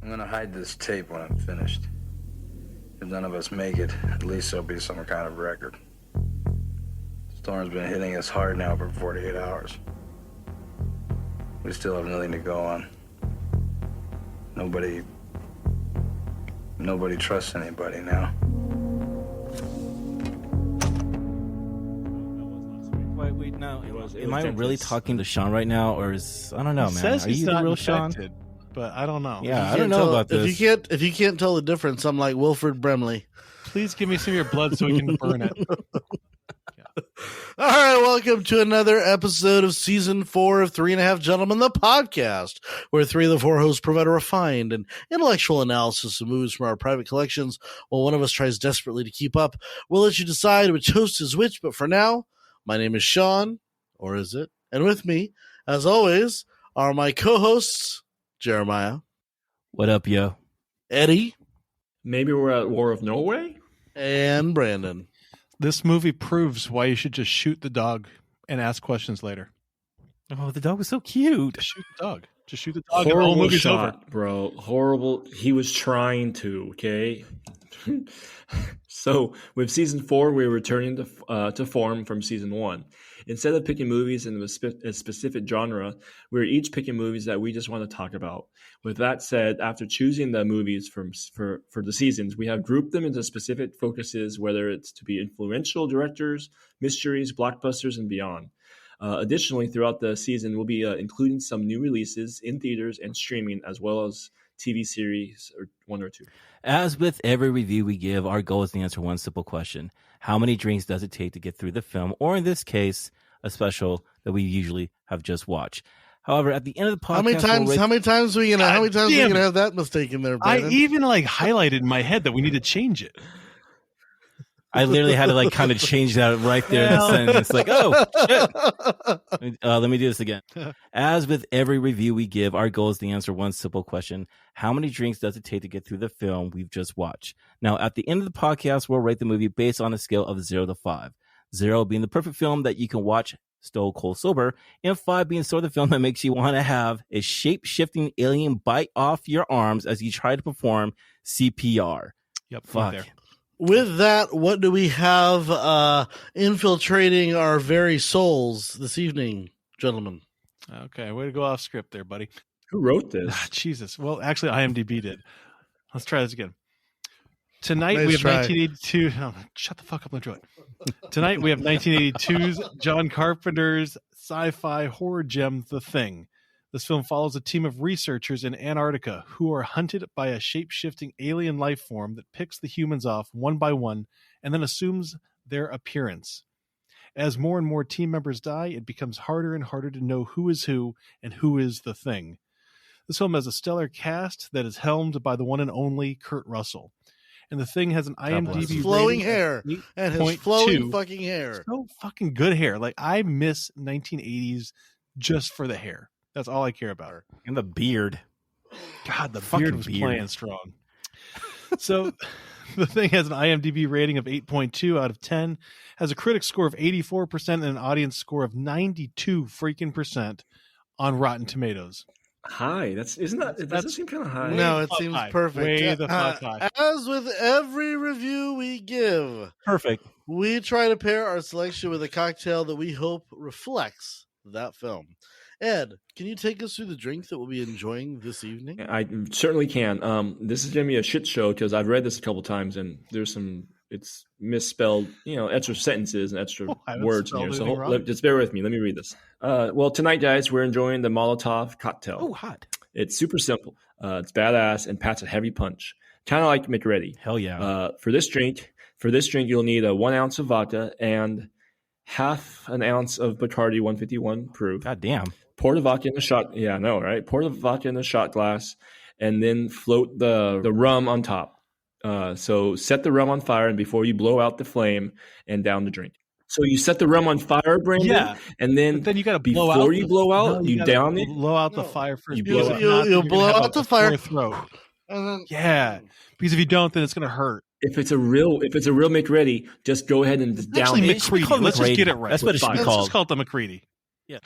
I'm gonna hide this tape when I'm finished. If none of us make it, at least there'll be some kind of record. The storm's been hitting us hard now for 48 hours. We still have nothing to go on. Nobody trusts anybody now. Wait, no. Am I really talking to Sean right now, or is I don't know, man? Says Are he's you not the real infected, Sean? but I don't know. Yeah, I don't know about this. If you can't tell the difference, I'm like Wilfred Brimley. Please give me some of your blood so we can burn it. All right, welcome to another episode of Season 4 of 3.5 Gentlemen, the podcast, where 3 of the 4 hosts provide a refined and intellectual analysis of movies from our private collections, while one of us tries desperately to keep up. We'll let you decide which host is which, but for now, my name is Sean, or is it? And with me, as always, are my co-hosts, Jeremiah. What up, yo? Eddie. Maybe we're at War of Norway? And Brandon. This movie proves why you should just shoot the dog and ask questions later. Oh, the dog was so cute. Just shoot the dog. Just shoot the dog. Horrible and the whole movie's shot, over. bro. Horrible. He was trying to, okay? So, with Season 4, we're returning to form from Season 1. Instead of picking movies in a specific genre, we're each picking movies that we just want to talk about. With that said, after choosing the movies for the seasons, we have grouped them into specific focuses, whether it's to be influential directors, mysteries, blockbusters, and beyond. Additionally, throughout the season, we'll be including some new releases in theaters and streaming, as well as TV series, or 1 or 2. As with every review we give, our goal is to answer one simple question. How many drinks does it take to get through the film, or in this case, a special that we usually have just watched? However, at the end of the podcast, How many times are we gonna have that mistake in there, Brandon? I even highlighted in my head that we need to change it. I literally had to kind of change that right there in the sentence. Like, oh, shit. Let me do this again. As with every review we give, our goal is to answer one simple question. How many drinks does it take to get through the film we've just watched? Now, at the end of the podcast, we'll rate the movie based on a scale of 0 to 5. 0 being the perfect film that you can watch stone cold sober, and 5 being sort of film that makes you want to have a shape-shifting alien bite off your arms as you try to perform CPR. Yep. Fuck. There. With that, what do we have infiltrating our very souls this evening, gentlemen? Okay, way to go off script there, buddy. Who wrote this? Jesus. Well, actually, IMDb did. Let's try this again. Tonight Nice we have try. 1982. Oh, shut the fuck up and enjoy it. Tonight we have 1982's John Carpenter's sci-fi horror gem, The Thing. This film follows a team of researchers in Antarctica who are hunted by a shape-shifting alien life form that picks the humans off one by one and then assumes their appearance. As more and more team members die, it becomes harder and harder to know who is who and who is the Thing. This film has a stellar cast that is helmed by the one and only Kurt Russell. And The Thing has an IMDb His flowing rating of hair and his 8.2. flowing fucking hair. So fucking good hair. Like, I miss 1980s just for the hair. That's all I care about. And the beard. God, the Fucking beard was beard. playing strong. So The Thing has an IMDb rating of 8.2 out of 10, has a critic score of 84% and an audience score of 92 freaking percent on Rotten Tomatoes. High. That doesn't seem kind of high. No, it fuck seems high. perfect. Way the fuck high. As with every review we give, Perfect. we try to pair our selection with a cocktail that we hope reflects that film. Ed, can you take us through the drink that we'll be enjoying this evening? I certainly can. This is going to be a shit show because I've read this a couple times and it's misspelled, extra sentences and extra words in here. So just bear with me. Let me read this. Well, tonight, guys, we're enjoying the Molotov cocktail. Oh, hot. It's super simple. It's badass and packs a heavy punch, kind of like McReady. Hell yeah. For this drink, you'll need 1 ounce of vodka and half an ounce of Bacardi 151 proof. God damn. Pour the vodka in the shot. Yeah, I know, right? Pour the vodka in the shot glass, and then float the rum on top. So set the rum on fire, and before you blow out the flame, and down the drink. So you set the rum on fire, Brandon. Yeah, and then you got to blow out. Before you blow out, No, you gotta down it. Blow out the fire first. You blow because it. if not, You'll you're gonna blow have out a the fire. sore throat. And then, Yeah, because if you don't, then it's gonna hurt. If it's a real McReady, just go ahead and just down Actually, it. McReady. called Let's just McReady. get it right. That's what it should be Let's called. just call it the McReady.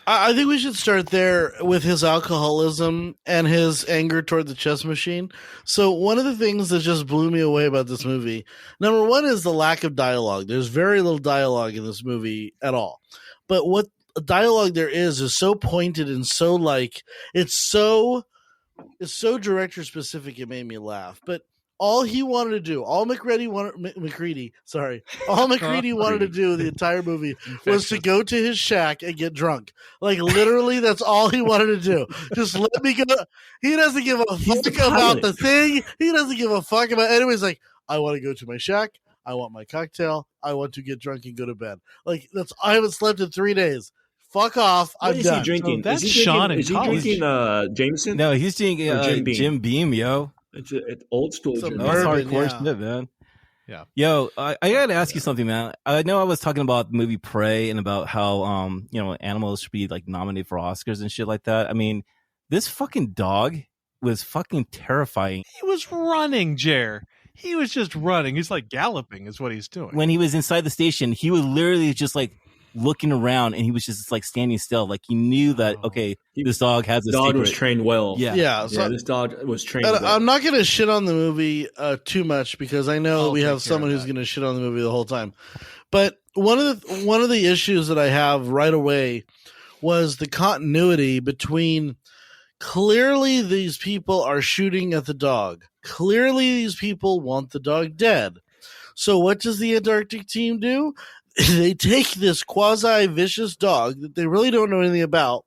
I think we should start there with his alcoholism and his anger toward the chess machine. So one of the things that just blew me away about this movie, number one, is the lack of dialogue. There's very little dialogue in this movie at all. But what dialogue there is so pointed and so like it's so director specific. It made me laugh. But all he wanted to do, all McReady wanted to do the entire movie was to go to his shack and get drunk. Like literally, that's all he wanted to do. Just let me go. He doesn't give a fuck about the thing. He doesn't give a fuck about. Anyways, like I want to go to my shack. I want my cocktail. I want to get drunk and go to bed. Like that's. I haven't slept in 3 days. Fuck off. What I'm is done. he drinking? So that's is he Sean drinking, in college. Is he drinking Jameson? No, he's drinking Jim Beam, yo. It's old school. Some Jim That's Beam. bourbon, hardcore yeah. shit, man. Yeah. Yo, I gotta ask you something, man. I know I was talking about the movie Prey and about how animals should be like nominated for Oscars and shit like that. I mean, this fucking dog was fucking terrifying. He was running, Jer. He was just running. He's like galloping is what he's doing. When he was inside the station, he was literally just like looking around and he was just like standing still. Like he knew that, okay, this dog has a dog secret. was trained well. Yeah. Yeah. So This dog was trained and well. I'm not going to shit on the movie too much because I know I'll we take have care someone of who's that. going to shit on the movie the whole time. But one of the issues that I have right away was the continuity between clearly these people are shooting at the dog. Clearly these people want the dog dead. So what does the Antarctic team do? They take this quasi-vicious dog that they really don't know anything about,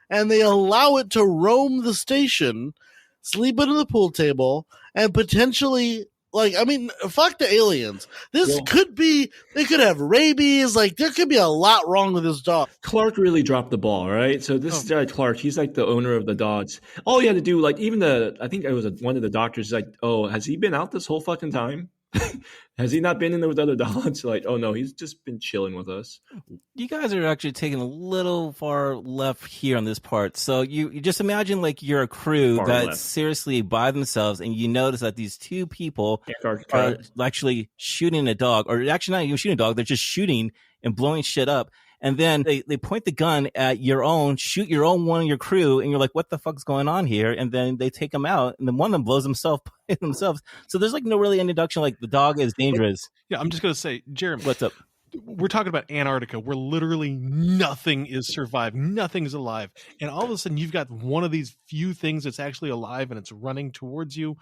and they allow it to roam the station, sleep under the pool table, and potentially, like, I mean, fuck the aliens. This could be, they could have rabies. Like, there could be a lot wrong with this dog. Clark really dropped the ball, right? So this guy Clark, he's like the owner of the dogs. All he had to do, like, even I think it was one of the doctors, like, oh, has he been out this whole fucking time? Has he not been in there with other dogs? Like, oh no, he's just been chilling with us. You guys are actually taking a little far left here on this part. So you just imagine like you're a crew Far that's left. seriously by themselves, and you notice that these two people Antarctica. are actually shooting a dog, or actually not even shooting a dog. They're just shooting and blowing shit up. And then they point the gun at shoot your own one of your crew, and you're like, what the fuck's going on here? And then they take them out, and then one of them blows himself by themselves. So there's like no really introduction, like the dog is dangerous. Yeah, I'm just going to say, Jeremy, What's up? we're talking about Antarctica where literally nothing is survived. Nothing is alive. And all of a sudden you've got one of these few things that's actually alive and it's running towards you.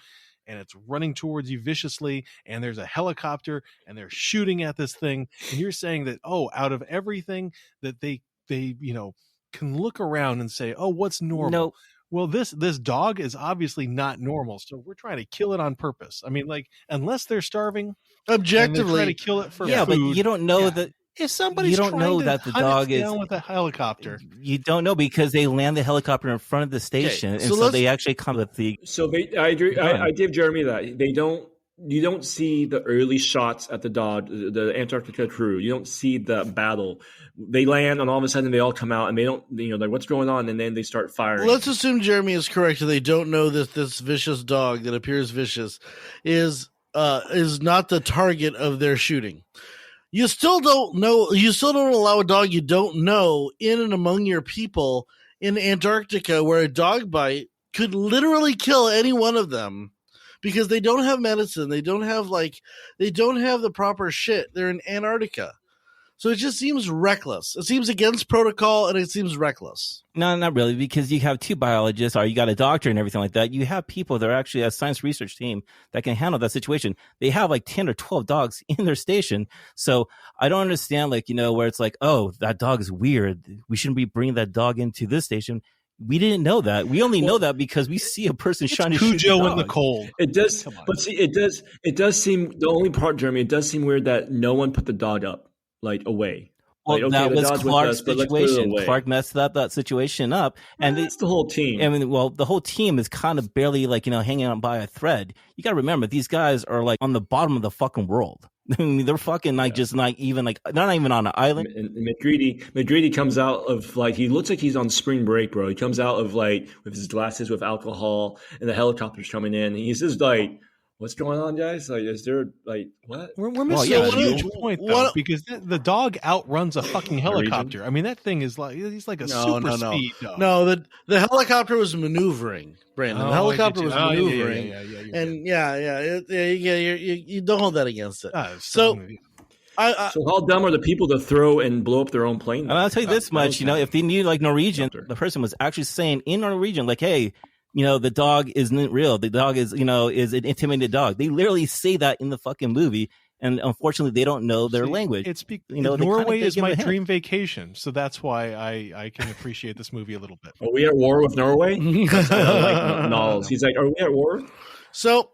And it's running towards you viciously, and there's a helicopter, and they're shooting at this thing, and you're saying that, oh, out of everything that they can look around and say, oh, what's normal? No. Well, this dog is obviously not normal, so we're trying to kill it on purpose. I mean, like, unless they're starving, and they're trying to Objectively, kill it for Yeah, but food. you don't know Yeah. that. If somebody's You don't trying know to that the hunt it dog is- down with a helicopter, You don't know because they land the helicopter in front of the station, and so so let's- they actually come with the. So I agree. I give Jeremy that you don't see the early shots at the dog, the Antarctica crew. You don't see the battle. They land, and all of a sudden they all come out, and they don't, like, what's going on, and then they start firing. let's assume Jeremy is correct. They don't know that this vicious dog that appears vicious is not the target of their shooting. You still don't know. You still don't allow a dog you don't know in and among your people in Antarctica, where a dog bite could literally kill any one of them because they don't have medicine. They don't have the proper shit. They're in Antarctica. So it just seems reckless. It seems against protocol, and it seems reckless. No, not really, because you have two biologists, or you got a doctor and everything like that. You have people that are actually a science research team that can handle that situation. They have like 10 or 12 dogs in their station. So I don't understand, where it's like, oh, that dog is weird. We shouldn't be bringing that dog into this station. We didn't know that. We only know that because we see a person trying to shoot the Cujo dog. in the cold. It does, Come on. but see, it does seem, the only part, Jeremy, it does seem weird that no one put the dog up, like, away. Well, Like, okay, that the was dog's with Clark's us, but let's put it situation. away. Clark messed that situation up, and That's the whole team. the whole team is kind of barely hanging on by a thread. You got to remember, these guys are like on the bottom of the fucking world. I mean, they're fucking just not even not even on an island. And McReady comes out of, like, he looks like he's on spring break, bro. He comes out of, like, with his glasses with alcohol, and the helicopter's coming in. And he's just like, what's going on, guys? Like, is there like what? We're missing yeah, a huge what- point though, what- because the dog outruns a fucking helicopter. I mean, that thing is like he's like a super speed dog. No, the helicopter was maneuvering, Brandon. The helicopter was maneuvering. You don't hold that against it. So how dumb are the people to throw and blow up their own plane? And I'll tell you this much, if they need like Norwegian, the person was actually saying in Norwegian, like, hey, the dog isn't real. The dog is an intimidated dog. They literally say that in the fucking movie. And unfortunately, they don't know their language. It's Norway is my dream vacation, so that's why I can appreciate this movie a little bit. Are we at war with Norway? No, he's like, are we at war? So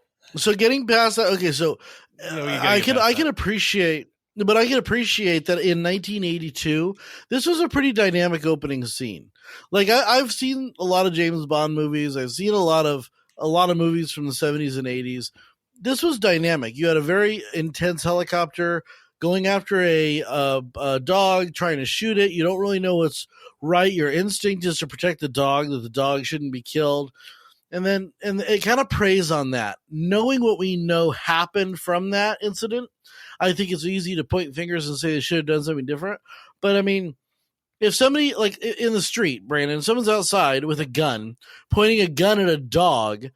getting past that, okay. So I can appreciate. But I can appreciate that in 1982, this was a pretty dynamic opening scene. Like I've seen a lot of James Bond movies. I've seen a lot of movies from the 70s and 80s. This was dynamic. You had a very intense helicopter going after a dog, trying to shoot it. You don't really know what's right. Your instinct is to protect the dog, that the dog shouldn't be killed. And it kind of preys on that. Knowing what we know happened from that incident, I think it's easy to point fingers and say they should have done something different. But I mean, if somebody, like in the street, Brandon, someone's outside with a gun, pointing a gun at a dog,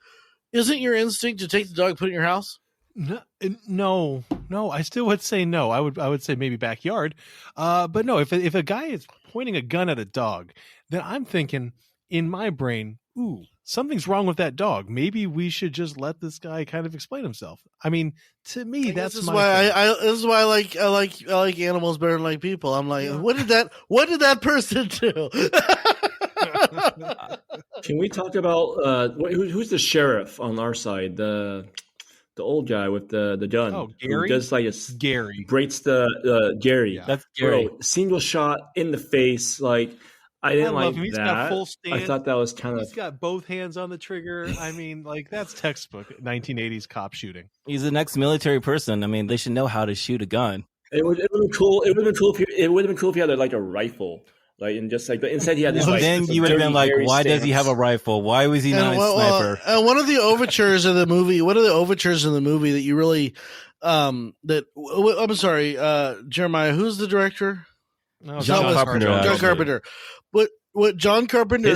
isn't your instinct to take the dog and put it in your house? No. I still would say no. I would say maybe backyard. But no, if a guy is pointing a gun at a dog, then I'm thinking in my brain, ooh, something's wrong with that dog. Maybe we should just let this guy kind of explain himself. I mean, to me, this is why I like animals better than like people. I'm like, what did that person do? Can we talk about who's the sheriff on our side? The old guy with the gun. Oh, Gary. Who does like Gary breaks the Gary. Yeah. That's Gary. Bro, single shot in the face. Like I didn't like him. He's that. got full stand. I thought that was kind of. He's got both hands on the trigger. I mean, like that's textbook 1980s cop shooting. He's an ex-military person. I mean, they should know how to shoot a gun. It would have been cool. It would have been cool if he had like a rifle. Like and just like, but instead he had this. Like, then you would have been like, "Why does he have a rifle? Why was he not a sniper?" One of the overtures of the movie. One of the overtures in the movie that you really, I'm sorry, Jeremiah. Who's the director? No, John Carpenter. John Carpenter. What John Carpenter,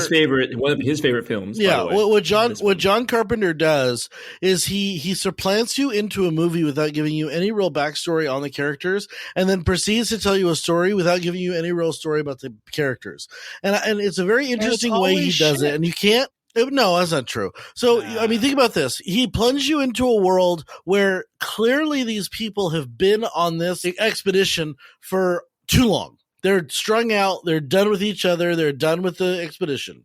one of his favorite films. Yeah, by the way. what John Carpenter does is he supplants you into a movie without giving you any real backstory on the characters, and then proceeds to tell you a story without giving you any real story about the characters. And it's a very interesting way he does it, and you can't. No, that's not true. So, I mean, think about this. He plunged you into a world where clearly these people have been on this expedition for too long. They're strung out. They're done with each other. They're done with the expedition.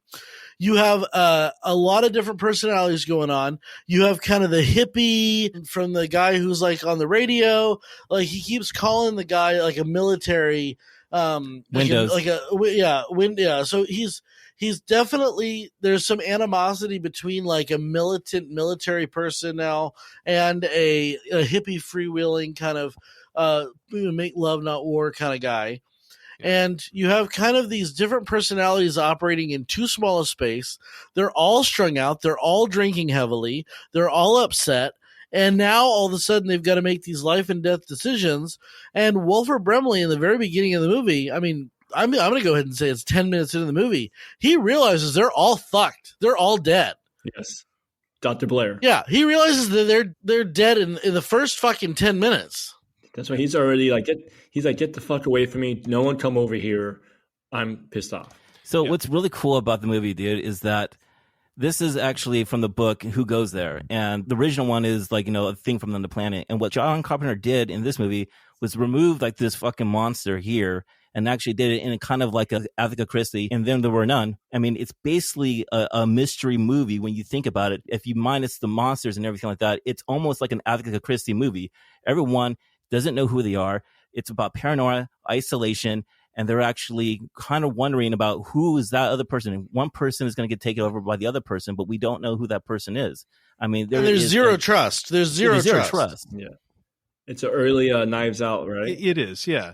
You have a lot of different personalities going on. You have kind of the hippie from the guy who's like on the radio. Like he keeps calling the guy like a military Windows. So he's definitely, there's some animosity between like a militant military person now and a hippie freewheeling kind of make love not war kind of guy. And you have kind of these different personalities operating in too small a space. They're all strung out. They're all drinking heavily. They're all upset. And now all of a sudden they've got to make these life and death decisions. And Wilford Brimley in the very beginning of the movie, I mean, I'm going to go ahead and say it's 10 minutes into the movie. He realizes they're all fucked. They're all dead. Yes. Dr. Blair. Yeah. He realizes that they're dead in the first fucking 10 minutes. That's why he's already like, get the fuck away from me. No one come over here. I'm pissed off. So what's really cool about the movie, dude, is that this is actually from the book Who Goes There? And the original one is like, a thing from the planet. And what John Carpenter did in this movie was remove like this fucking monster here and actually did it in a kind of like a Agatha Christie, and then there were none. I mean, it's basically a mystery movie when you think about it. If you minus the monsters and everything like that, it's almost like an Agatha Christie movie. Everyone doesn't know who they are. It's about paranoia, isolation, and they're actually kind of wondering about who is that other person. And one person is going to get taken over by the other person, but we don't know who that person is. I mean, there's zero trust. There's zero trust. Yeah. It's an early Knives Out, right? It is, yeah.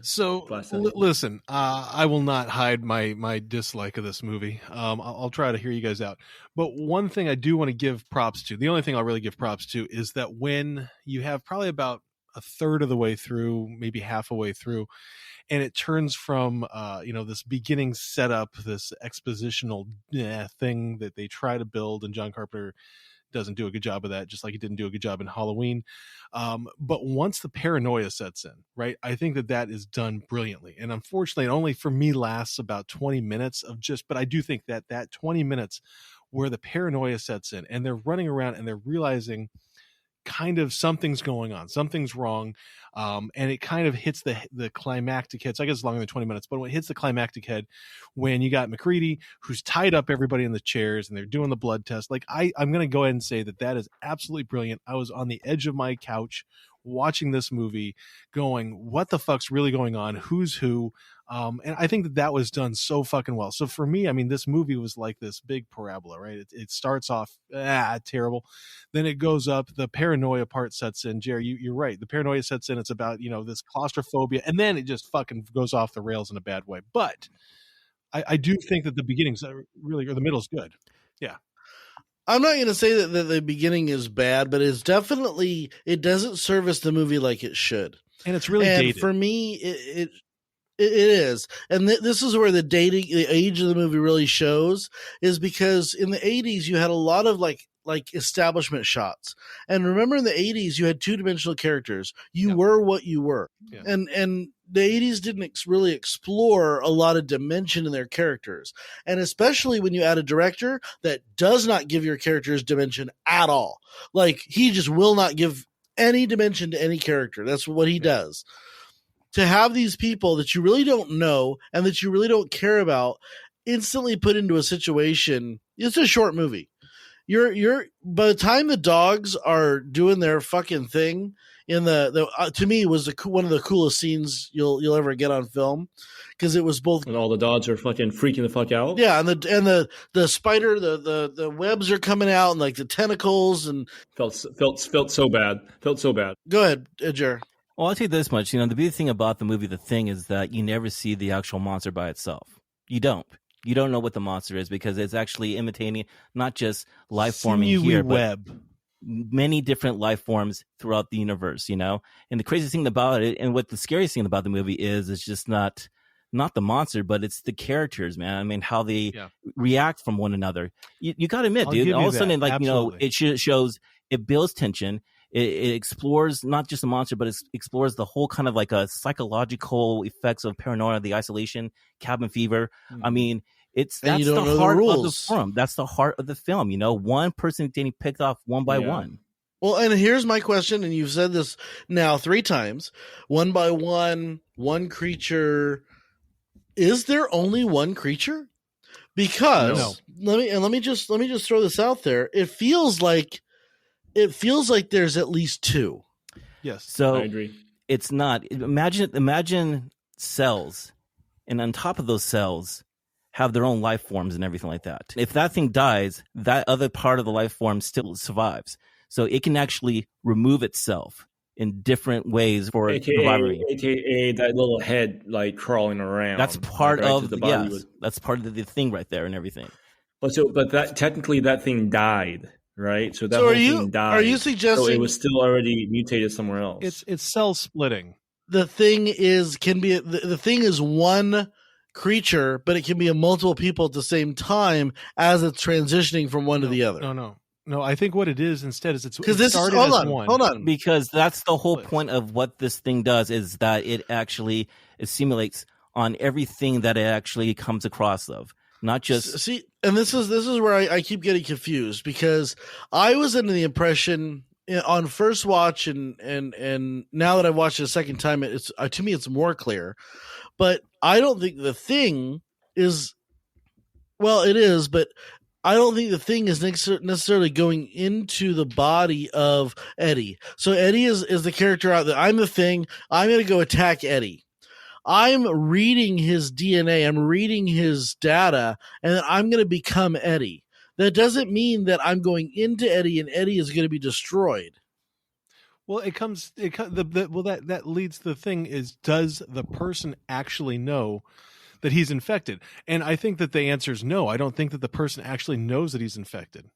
So Last sentence. listen, I will not hide my dislike of this movie. I'll try to hear you guys out. But one thing I do want to give props to, the only thing I'll really give props to, is that when you have probably about a third of the way through, maybe half a way through, and it turns from this beginning setup, this expositional thing that they try to build, and John Carpenter doesn't do a good job of that, just like he didn't do a good job in Halloween. But once the paranoia sets in, right, I think that is done brilliantly. And unfortunately, it only for me lasts about 20 minutes of but I do think that 20 minutes where the paranoia sets in and they're running around and they're realizing kind of something's going on, something's wrong, and it kind of hits the climactic head. So I guess it's longer than 20 minutes, but when it hits the climactic head, when you got McReady who's tied up everybody in the chairs and they're doing the blood test, like I'm going to go ahead and say that is absolutely brilliant. I was on the edge of my couch watching this movie going, what the fuck's really going on? Who's who? And I think that was done so fucking well. So for me, I mean, this movie was like this big parabola, right? It starts off terrible. Then it goes up. The paranoia part sets in. Jerry, you're right. The paranoia sets in. It's about, this claustrophobia. And then it just fucking goes off the rails in a bad way. But I do think that the beginning's really, or the middle's good. Yeah. I'm not going to say that the beginning is bad, but it doesn't service the movie like it should. And it's really dated. For me, it is. And this is where the age of the movie really shows, is because in the 80s, you had a lot of like establishment shots. And remember, in the 80s, you had two-dimensional characters. You were what you were. Yeah. And the 80s didn't really explore a lot of dimension in their characters. And especially when you add a director that does not give your characters dimension at all. Like, he just will not give any dimension to any character. That's what he does. To have these people that you really don't know and that you really don't care about instantly put into a situation, it's a short movie. You're by the time the dogs are doing their fucking thing in the to me was one of the coolest scenes you'll ever get on film, because it was both, and all the dogs are fucking freaking the fuck out. Yeah, and the spider, the webs are coming out and like the tentacles, and felt so bad. Felt so bad. Go ahead, Jer. Well, I'll tell you this much. The big thing about the movie The Thing is that you never see the actual monster by itself. You don't. You don't know what the monster is, because it's actually imitating not just life form in here, but many different life forms throughout the universe, And the crazy thing about it, and what the scariest thing about the movie is, it's just not the monster, but it's the characters, man. I mean, how they react from one another. You got to admit, dude, all of a sudden, like, absolutely. It shows, it builds tension. It explores not just the monster, but it explores the whole kind of like a psychological effects of paranoia, the isolation, cabin fever. Mm-hmm. I mean, that's the heart of the film. That's the heart of the film. One person getting picked off one by one. Well, and here's my question, and you've said this now 3 times: one by one creature. Is there only one creature? Because let me just throw this out there. It feels like there's at least 2. Yes. So I agree. It's not. Imagine cells, and on top of those cells have their own life forms and everything like that. If that thing dies, that other part of the life form still survives. So it can actually remove itself in different ways for surviving. AKA that little head like crawling around. That's part of that's part of the thing right there and everything. But that technically that thing died. Right, so that whole thing died. Are you suggesting so it was still already mutated somewhere else? It's cell splitting. The thing is the thing is one creature, but it can be multiple people at the same time as it's transitioning from one to the other. No. I think what it is instead is hold on, because that's the whole point of what this thing does, is that it actually simulates on everything that it actually comes across of. Not just see, and this is where I keep getting confused, because I was under the impression on first watch and now that I've watched it a second time, it's to me it's more clear. But I don't think the thing is, well, it is, but I don't think the thing is necessarily going into the body of Eddie. So Eddie is the character out there. I'm the thing. I'm going to go attack Eddie. I'm reading his DNA, I'm reading his data, and then I'm going to become Eddie. That doesn't mean that I'm going into Eddie and Eddie is going to be destroyed. Well, that leads to the thing is, does the person actually know that he's infected? And I think that the answer is no. I don't think that the person actually knows that he's infected.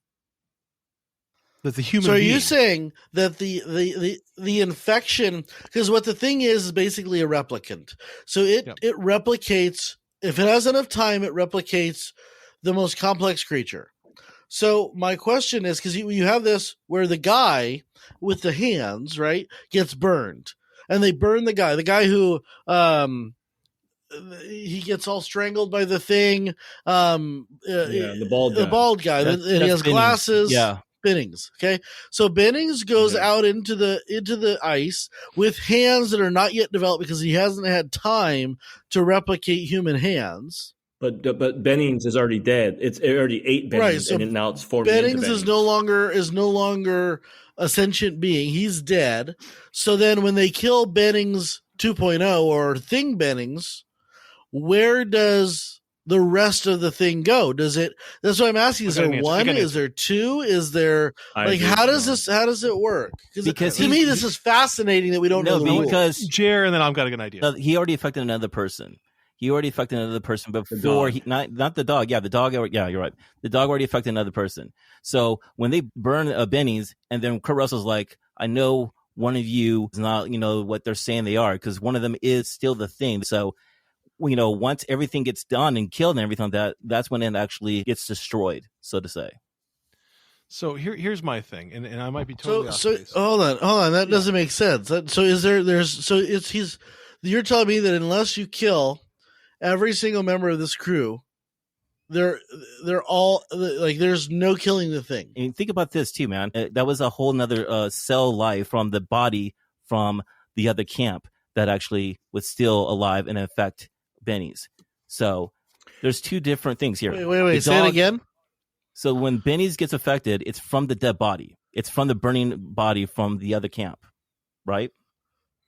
That the human. So are being. you saying that the infection? Because what the thing is basically a replicant. So it replicates. If it has enough time, it replicates the most complex creature. So my question is, because you have this where the guy with the hands, right, gets burned, and they burn the guy who he gets all strangled by the thing. The bald guy. The bald guy, and he has Bennings. glasses. Yeah. Bennings. Okay, so Bennings goes out into the ice with hands that are not yet developed because he hasn't had time to replicate human hands. But Bennings is already dead. It already ate Bennings, Right, so and now it's forming into Bennings is no longer a sentient being. He's dead. So then when they kill Bennings 2.0 or Thing Bennings, where does the rest of the thing go? Does it? That's what I'm asking. Is there one? Is there two? Is there how does it work? Because to me, this is fascinating that we don't know the rules. Because Jer, and then I've got a good idea. He already affected another person. Before not the dog. Yeah, the dog. Yeah, you're right. The dog already affected another person. So when they burn Benny's, and then Kurt Russell's like, I know one of you is not, what they're saying they are, because one of them is still the thing. So, once everything gets done and killed and everything like that, that's when it actually gets destroyed, so to say. So here's my thing, and I might be totally off base. Hold on, that doesn't make sense. You're telling me that unless you kill every single member of this crew, they're all like, there's no killing the thing. And think about this too, man. That was a whole nother cell life from the body from the other camp that actually was still alive and infect Benny's. So there's two different things here. Wait, say it again. So when Benny's gets affected, it's from the dead body. It's from the burning body from the other camp, right?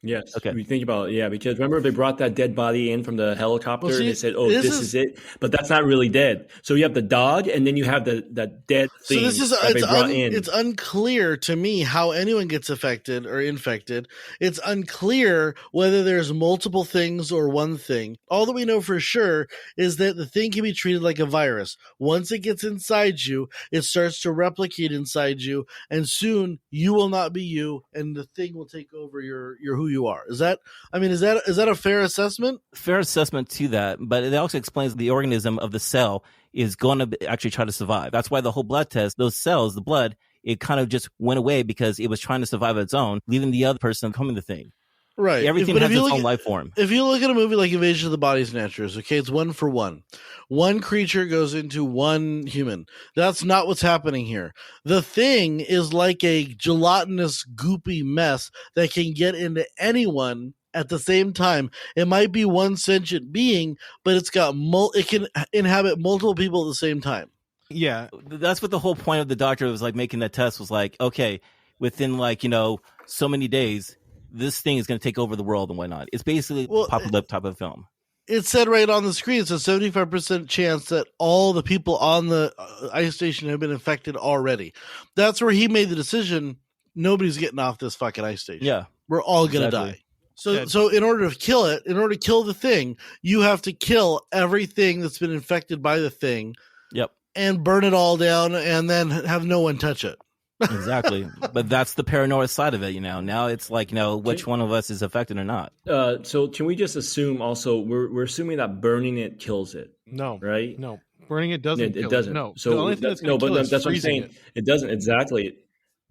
Yes. Okay. We think about it, because remember they brought that dead body in from the helicopter and they said, this is it. But that's not really dead. So you have the dog and then you have that dead thing they brought in. It's unclear to me how anyone gets affected or infected. It's unclear whether there's multiple things or one thing. All that we know for sure is that the thing can be treated like a virus. Once it gets inside you, it starts to replicate inside you, and soon you will not be you, and the thing will take over your who you are. Is that a fair assessment? Fair assessment to that, but it also explains the organism of the cell is going to actually try to survive. That's why the whole blood test, those cells, the blood, it kind of just went away because it was trying to survive its own, leaving the other person becoming the thing. Right. Everything has its own life form. If you look at a movie like Invasion of the Body Snatchers, okay, it's 1 for 1. One creature goes into one human. That's not what's happening here. The thing is like a gelatinous, goopy mess that can get into anyone at the same time. It might be one sentient being, but it can inhabit multiple people at the same time. Yeah, that's what the whole point of the doctor was like making that test was like, okay, within so many days, this thing is going to take over the world and whatnot. It's basically apocalyptic type of film. It said right on the screen, it's a 75% chance that all the people on the ice station have been infected already. That's where he made the decision. Nobody's getting off this fucking ice station. Yeah. We're all going to die. So in order to kill it, in order to kill the thing, you have to kill everything that's been infected by the thing. Yep. And burn it all down and then have no one touch it. Exactly. But that's the paranoia side of it, Now it's like, which one of us is affected or not. So can we just assume also, we're assuming that burning it kills it? No. Right? No. Burning it doesn't kill it. Doesn't. No. So the only thing that's going to kill that's what I'm saying. It doesn't. Exactly.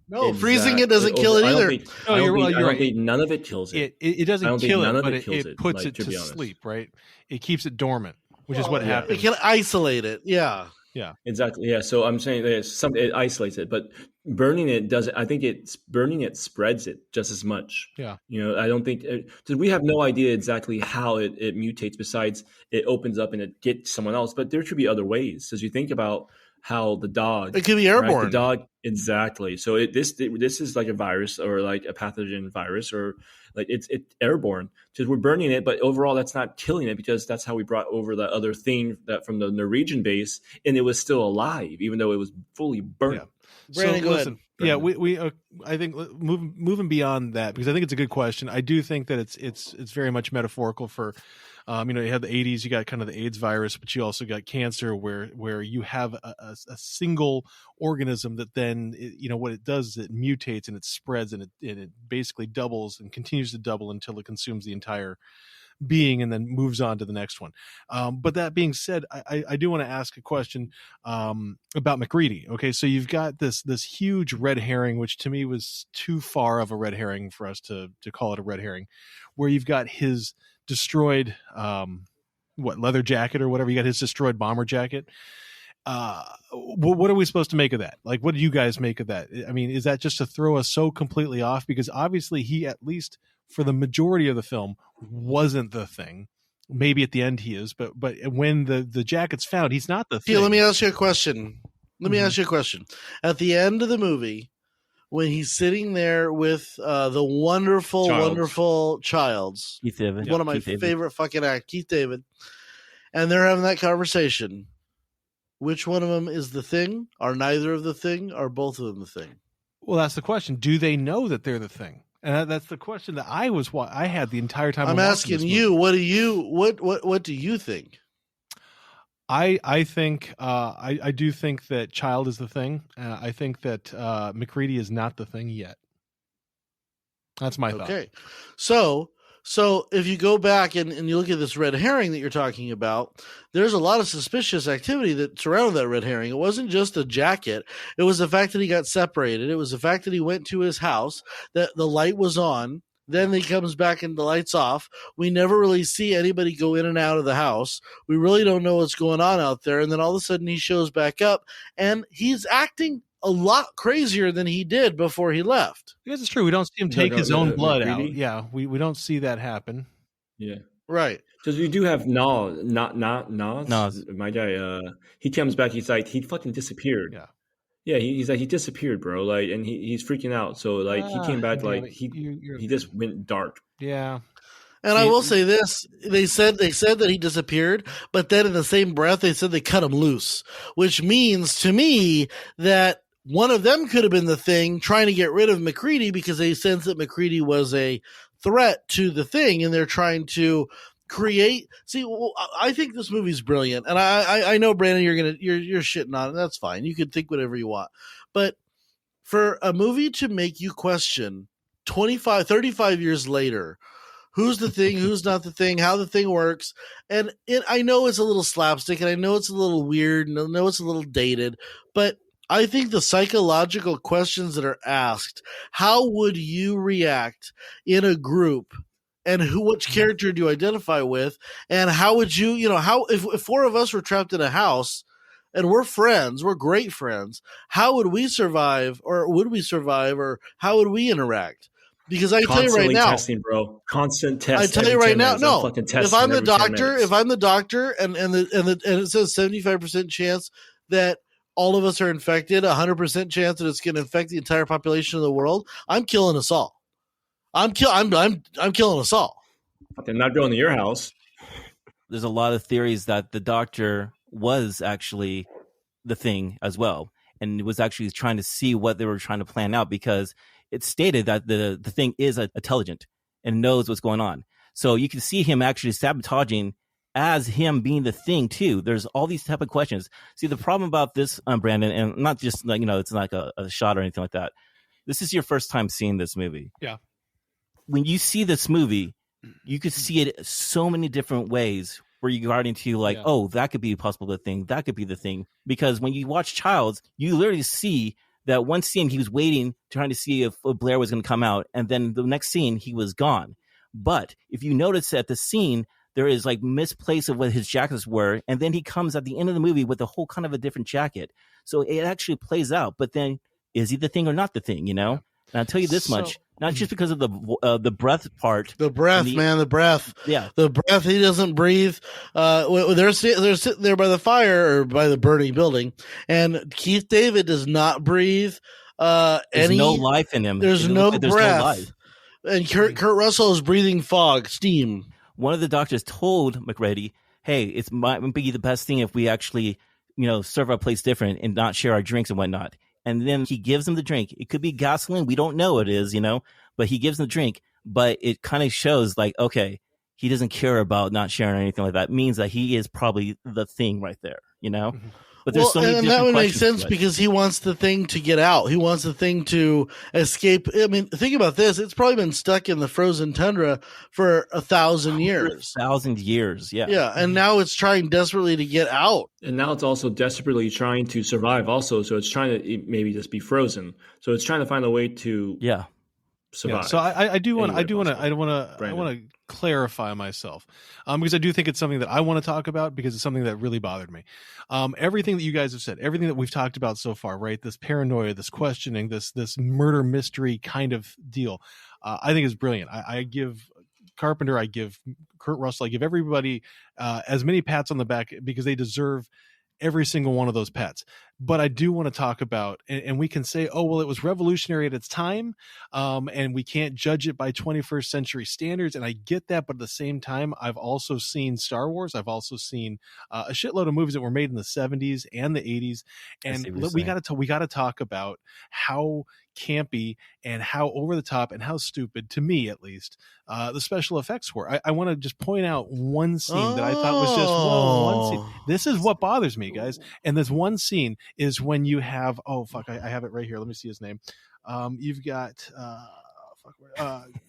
No, freezing it doesn't kill it either. I don't think none of it kills it. It doesn't kill it, but it puts it to sleep, right? It keeps it dormant, which is what happens. It can isolate it. Yeah. Yeah, exactly. Yeah, so I'm saying it isolates it, but burning it doesn't. I think burning it spreads it just as much. Yeah, I don't think because we have no idea exactly how it mutates. Besides, it opens up and it gets someone else. But there should be other ways. As you think about how the dog, it could be airborne. Right? The dog, exactly. So this is like a virus or like a pathogen virus or like it's airborne because we're burning it, but overall that's not killing it because that's how we brought over that other thing that from the Norwegian base and it was still alive even though it was fully burnt. Brandon, go ahead. Yeah, we I think moving beyond that, because I think it's a good question. I do think that it's very much metaphorical for, you had the 80s, you got kind of the AIDS virus, but you also got cancer, where you have a single organism that then what it does is it mutates and it spreads and it basically doubles and continues to double until it consumes the entire being and then moves on to the next one. But that being said, I do want to ask a question about McReady. Okay, so you've got this huge red herring, which to me was too far of a red herring for us to call it a red herring, where you've got his destroyed leather jacket or whatever. You got his destroyed bomber jacket. What are we supposed to make of that? Like, what do you guys make of that? I mean, is that just to throw us so completely off? Because obviously he, at least for the majority of the film, wasn't the thing. Maybe at the end he is, but when the jacket's found, he's not the thing. Let me ask you a question. At the end of the movie, when he's sitting there with the wonderful Childs, Keith David. one of my favorite fucking actors, Keith David, and they're having that conversation. Which one of them is the thing? Are neither of the thing? Are both of them the thing? Well, that's the question. Do they know that they're the thing? And that's the question that I had the entire time. I'm asking you. What do you think? I think I do think that Child is the thing. I think that McReady is not the thing yet. That's my thought. Okay, so if you go back and you look at this red herring that you're talking about, there's a lot of suspicious activity that surrounded that red herring. It wasn't just the jacket. It was the fact that he got separated. It was the fact that he went to his house, that the light was on. Then he comes back and the light's off. We never really see anybody go in and out of the house. We really don't know what's going on out there. And then all of a sudden he shows back up and he's acting a lot crazier than he did before he left. Because it's true. We don't see him take his own blood out. Yeah, we don't see that happen. Yeah. Right. Because we do have Nas. Nas. My guy, he comes back, he's like, he fucking disappeared. Yeah. Yeah, he's like, he disappeared, bro. Like, and he's freaking out. So like he came back, like he just went dark. Yeah. And I will say this: they said that he disappeared, but then in the same breath they said they cut him loose, which means to me that one of them could have been the thing trying to get rid of McReady because they sense that McReady was a threat to the thing, and they're trying to create. See, I think this movie's brilliant, and I know Brandon, you're shitting on it. That's fine. You can think whatever you want, but for a movie to make you question 35 years later, who's the thing, who's not the thing, how the thing works, and I know it's a little slapstick, and I know it's a little weird, and I know it's a little dated, but I think the psychological questions that are asked, how would you react in a group, and which character do you identify with, and how would you, if four of us were trapped in a house and we're friends, we're great friends, how would we survive, or would we survive, or how would we interact? Because I tell you right now, testing, bro. Constant testing. I tell you right now, no. If I'm the doctor, and it says 75% chance that all of us are infected, 100% chance that it's going to infect the entire population of the world, I'm killing us all. I'm killing us all. They're not going to your house. There's a lot of theories that the doctor was actually the thing as well, and was actually trying to see what they were trying to plan out, because it's stated that the thing is intelligent and knows what's going on. So you can see him actually sabotaging as him being the thing too. There's all these type of questions. See, the problem about this, Brandon, and not just like, it's like a shot or anything like that. This is your first time seeing this movie. Yeah. When you see this movie, you could see it so many different ways where you got into like, oh, that could be a possible thing. That could be the thing. Because when you watch Childs, you literally see that one scene he was waiting, trying to see if Blair was going to come out. And then the next scene, he was gone. But if you notice at the scene, there is like misplaced of what his jackets were. And then he comes at the end of the movie with a whole kind of a different jacket. So it actually plays out. But then is he the thing or not the thing, And I'll tell you this much, not just because of the breath part. The breath, man, the breath. Yeah. The breath, he doesn't breathe. They're sitting there by the fire or by the burning building. And Keith David does not breathe. There's no life in him. There's no breath. And Kurt Russell is breathing fog, steam. One of the doctors told McReady, hey, it might be the best thing if we actually, serve our place different and not share our drinks and whatnot. and then he gives him the drink. It could be gasoline. We don't know what it is, but he gives him the drink. But it kind of shows like, okay, he doesn't care about not sharing or anything like that. It means that he is probably the thing right there, Mm-hmm. But there's so many and different that would make questions sense to it. because he wants the thing to get out. He wants the thing to escape. I mean, think about this. It's probably been stuck in the frozen tundra for 1,000 years. 1,000 years, yeah. Yeah, and now it's trying desperately to get out. And now it's also desperately trying to survive also. So it's trying to maybe just be frozen. So it's trying to find a way to survive. Yeah, so I do want Brandon. to clarify myself because I do think it's something that I want to talk about because it's something that really bothered me. Everything that you guys have said, everything that we've talked about so far, right? This paranoia, this questioning, this murder mystery kind of deal, I think is brilliant. I give Carpenter, I give Kurt Russell, I give everybody as many pats on the back because they deserve every single one of those pets. But I do want to talk about, and we can say, oh, well, it was revolutionary at its time, and we can't judge it by 21st century standards. And I get that. But at the same time, I've also seen Star Wars. I've also seen a shitload of movies that were made in the 70s and the 80s. And we got to talk about how campy and how over the top and how stupid, to me at least, the special effects were. I want to just point out one scene that I thought was just one scene. This is what bothers me, guys. And this one scene is when you have I have it right here. Let me see his name. You've got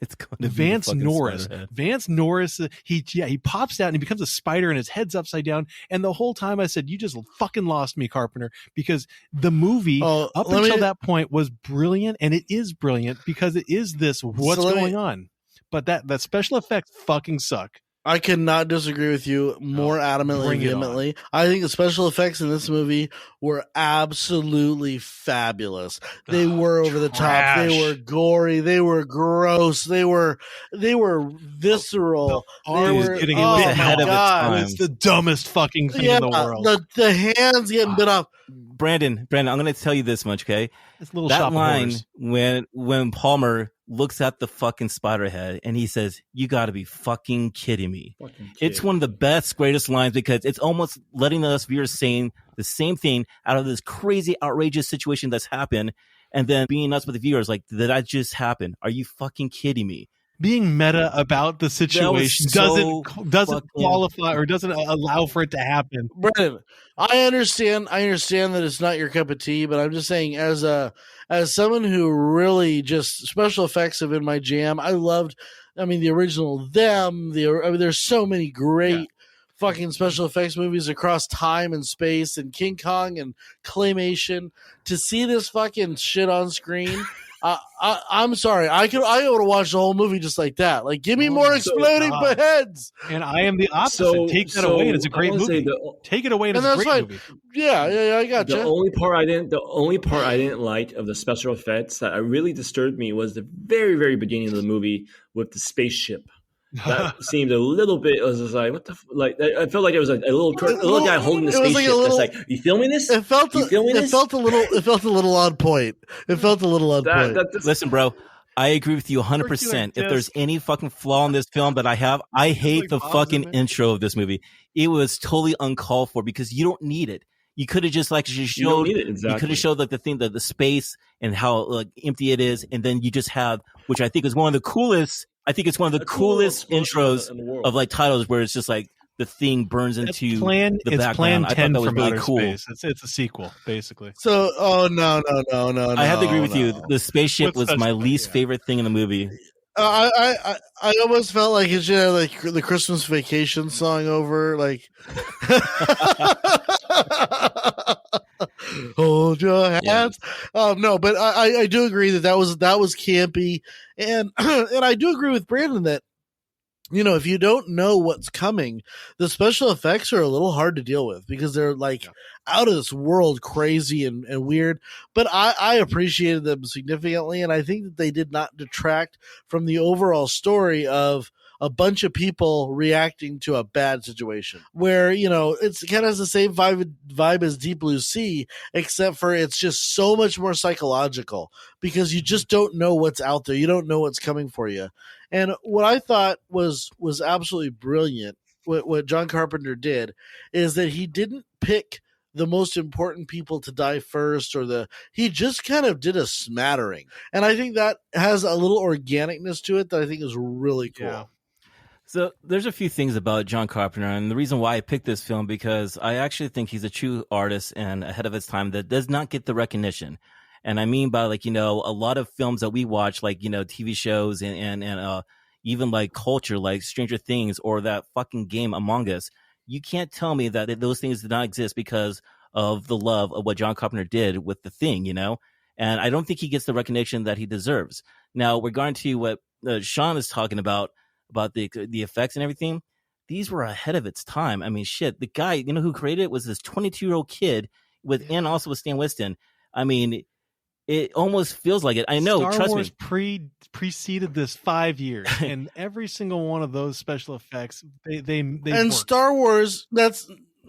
it's going to Vance Norris. Vance Norris, he pops out and he becomes a spider and his head's upside down. And the whole time I said, you just fucking lost me, Carpenter, because the movie up until that point was brilliant, and it is brilliant because it is this what's going on. But that special effects fucking suck. I cannot disagree with you more adamantly and vehemently. I think the special effects in this movie were absolutely fabulous. They were over the top. They were gory. They were gross. They were visceral. They were getting ahead of its time. It's the dumbest fucking thing in the world. The hands getting bit off. Brandon, I'm going to tell you this much, okay? That line when Palmer looks at the fucking spider head and he says, "You got to be fucking kidding me." It's one of the best, greatest lines because it's almost letting us viewers saying the same thing out of this crazy, outrageous situation that's happened, and then being nuts with the viewers like, "Did that just happen? Are you fucking kidding me?" Being meta about the situation doesn't qualify or doesn't allow for it to happen. Brennan, I understand that it's not your cup of tea, but I'm just saying as someone who really just special effects have been my jam. The original Them. There's so many great fucking special effects movies across time and space and King Kong and claymation. To see this fucking shit on screen. I'm sorry. I would have watched the whole movie just like that. Like, give me more exploding heads. And I am the opposite. Take that away, and it's a great movie. Take it away, and it's a great movie. Yeah, I got you. The only part I didn't like of the special effects that really disturbed me was the very, very beginning of the movie with the spaceship. That seemed a little bit. I was just like, what the I felt like it was a little guy holding the spaceship. It's like, you filming this? It felt a little on point. Listen, bro, I agree with you 100%. If there's any fucking flaw in this film that I hate the fucking intro of this movie. It was totally uncalled for because you don't need it. You could have just showed. You could have showed the thing, the space and how empty it is, and then you just have, which I think is one of the coolest. I think it's one of the coolest intros of titles where it's just like the thing burns into the background. It's Plan 10 I thought that was from really outer cool. space. It's a sequel, basically. So, no. I have to agree with you. The spaceship was my least favorite thing in the movie. I almost felt like it should have the Christmas Vacation song over, like. Hold your hands. No, but I do agree that was campy, and and I do agree with Brandon that if you don't know what's coming, the special effects are a little hard to deal with because they're out of this world crazy and weird. But I appreciated them significantly, and I think that they did not detract from the overall story of a bunch of people reacting to a bad situation where, it's kind of has the same vibe as Deep Blue Sea, except for it's just so much more psychological because you just don't know what's out there. You don't know what's coming for you. And what I thought was absolutely brilliant, what John Carpenter did, is that he didn't pick the most important people to die first, he just kind of did a smattering. And I think that has a little organicness to it that I think is really cool. Yeah. So there's a few things about John Carpenter, and the reason why I picked this film, because I actually think he's a true artist and ahead of his time that does not get the recognition. And I mean by like, a lot of films that we watch, like, TV shows and even like culture, like Stranger Things or that fucking game Among Us. You can't tell me that those things did not exist because of the love of what John Carpenter did with The Thing, And I don't think he gets the recognition that he deserves. Now, regarding to what Sean is talking about the effects and everything, these were ahead of its time. I mean, shit, the guy, who created it was this 22-year-old kid and also with Stan Winston. I mean, it almost feels like it. I know, Star trust Wars me. Preceded this 5 years, and every single one of those special effects, they and worked. Star Wars,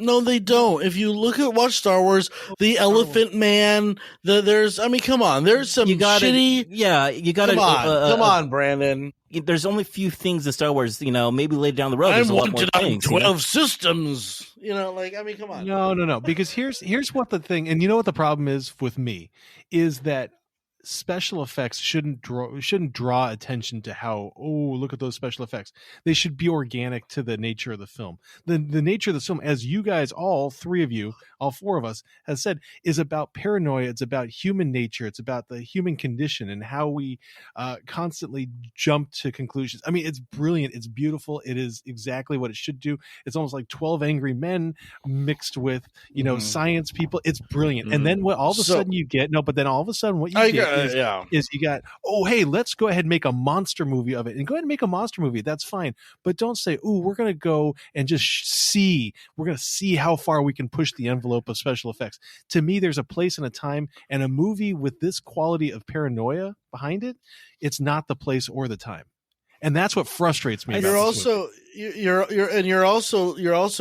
no, they don't. If you watch Star Wars, the Elephant Man, come on, there's some shitty. Yeah, you got to. Come on, Brandon. There's only few things in Star Wars, maybe later down the road. I'm There's a lot more wanted on things. 12 systems. Come on. No. Because here's what the thing, and what the problem is with me is that special effects shouldn't draw attention to how, look at those special effects. They should be organic to the nature of the film. The nature of the film, as you guys, all three of you, all four of us, has said, is about paranoia. It's about human nature. It's about the human condition and how we constantly jump to conclusions. I mean, it's brilliant. It's beautiful. It is exactly what it should do. It's almost like 12 Angry Men mixed with, science people. It's brilliant. And then what all of a sudden you get, what you get is you got, hey, let's go ahead and make a monster movie of it. And go ahead and make a monster movie. That's fine. But don't say, we're going to go and just see how far we can push the envelope of special effects. To me, there's a place and a time, and a movie with this quality of paranoia behind it, it's not the place or the time. And that's what frustrates me. You're also